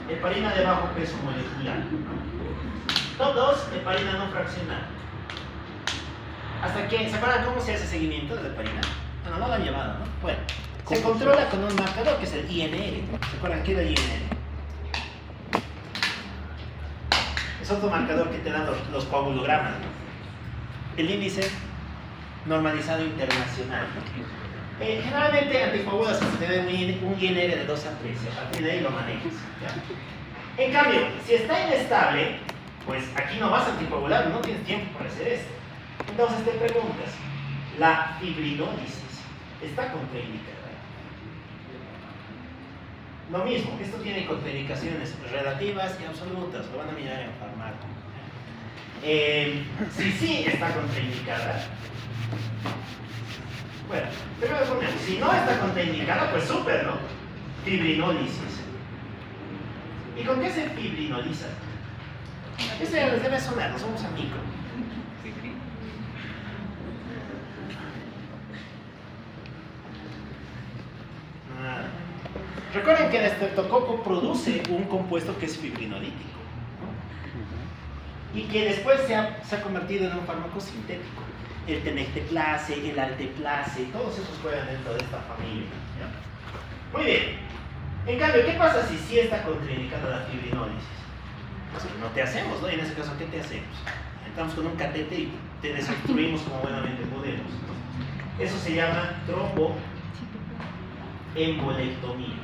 Heparina de bajo peso molecular. Top 2, heparina no fraccionada. Hasta que, ¿se acuerdan cómo se hace seguimiento de la heparina? Bueno, no lo han llevado, ¿no? Bueno, se controla con un marcador que es el INR. ¿Se acuerdan qué era el INR? Es otro marcador que te dan los coagulogramas, ¿no? El índice normalizado internacional. Generalmente anticoagulas se tiene un INR de 2 a 3, a partir de ahí lo manejas, ¿ya? En cambio, si está inestable, Pues aquí no vas a anticoagular, no tienes tiempo para hacer esto. Entonces te preguntas, ¿la fibrinólisis está contraindicada? Lo mismo, esto tiene contraindicaciones relativas y absolutas, lo van a mirar en farmaco. Si sí está contraindicada, bueno, primero ponemos, si no está contraindicada, pues súper, ¿no? Fibrinólisis. ¿Y con qué se fibrinoliza? Este les debe sonar, nos vamos a micro. Recuerden que el estreptococo produce un compuesto que es fibrinolítico, ¿no? Y que después se ha convertido en un fármaco sintético. El tenecteplase, el alteplase, todos esos juegan dentro de esta familia, ¿ya? Muy bien. En cambio, ¿qué pasa si sí está contraindicada la fibrinólisis? Pues no te hacemos, ¿no? Y en ese caso, ¿qué te hacemos? Entramos con un catete y te desobstruimos como buenamente podemos, ¿no? Eso se llama tromboembolectomía.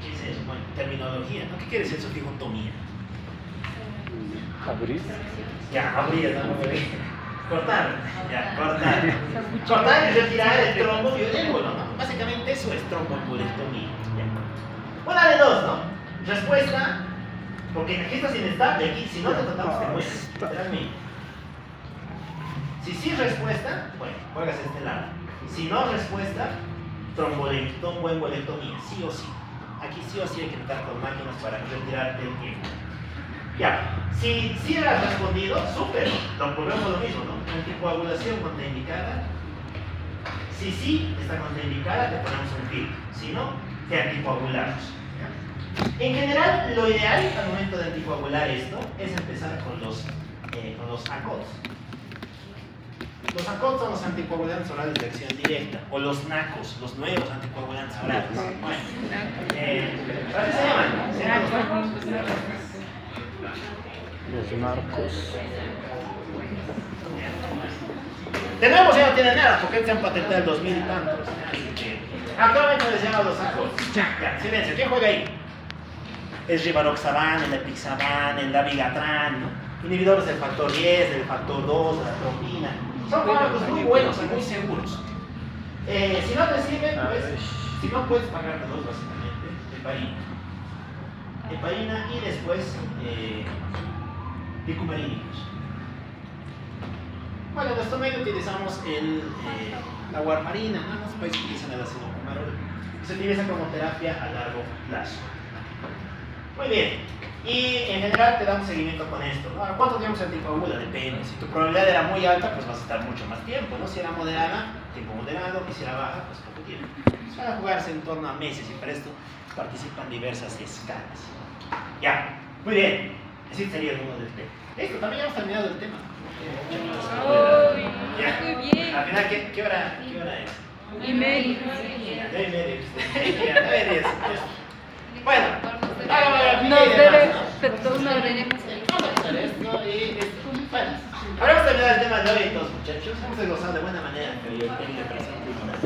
¿Qué es eso? Bueno, terminología, ¿no? ¿Qué quiere decir sufijotomía? Abrir. Ya, abrir, ¿no? Cortar, ya, cortar. Cortar y retirar el trombo y el émbolo, ¿no? Básicamente eso es tromboembolectomía. Una de dos, ¿no? Respuesta, porque aquí estás inestable, aquí si no te tratamos te mueres, literalmente. Si sí respuesta, bueno, juegas este lado. Si no respuesta, tromboembolectomía, sí o sí. Aquí sí o sí hay que tratar con máquinas para retirarte el tiempo. Ya, si has respondido, súper, lo volvemos lo mismo, ¿no? Anticoagulación contraindicada. Si sí está contraindicada, te ponemos un filtro. Si no, te anticoagulamos. ¿Ya? En general, lo ideal al momento de anticoagular esto es empezar con los ACOTs. Los ACOTs son los anticoagulantes orales de acción directa, o los NACOS, los nuevos anticoagulantes orales. Bueno, ¿así se llaman? ¿Sí? Los narcos. De nuevo ya no tienen nada, porque se han patentado el 2000 y tantos. Actualmente les llaman los ACOTs. Ya, silencio, ¿quién juega ahí? Es Rivaroxaban, el Epixaban, el Dabigatran, ¿no? Inhibidores del factor 10, del factor 2, de la trombina. Son fármacos muy buenos y muy seguros. Si no te sirven, pues, si no puedes pagarte dos básicamente, heparina y después dicumarínicos. Bueno, en nuestro medio utilizamos la warfarina, ¿no? Los países utilizan el ácido fumarol. Se utiliza como terapia a largo plazo. Muy bien. Y en general te damos seguimiento con esto, ¿no? ¿Cuánto tiempo se anticoagula? Depende. Si tu probabilidad era muy alta, pues vas a estar mucho más tiempo, ¿no? Si era moderada, tiempo moderado, y si era baja, pues poco tiempo. Van a jugarse en torno a meses y para esto participan diversas escalas. Ya, muy bien. Ese sería el uno del tema. Listo, también ya hemos terminado el tema. Ya. Muy bien. Al final, ¿qué hora es? Y medio. 9:30. Bueno, Nos veremos. Bueno, ahora vamos a terminar el tema de hoy, entonces, muchachos. Hemos desglosado de buena manera el periodo técnico de operación pulmonar.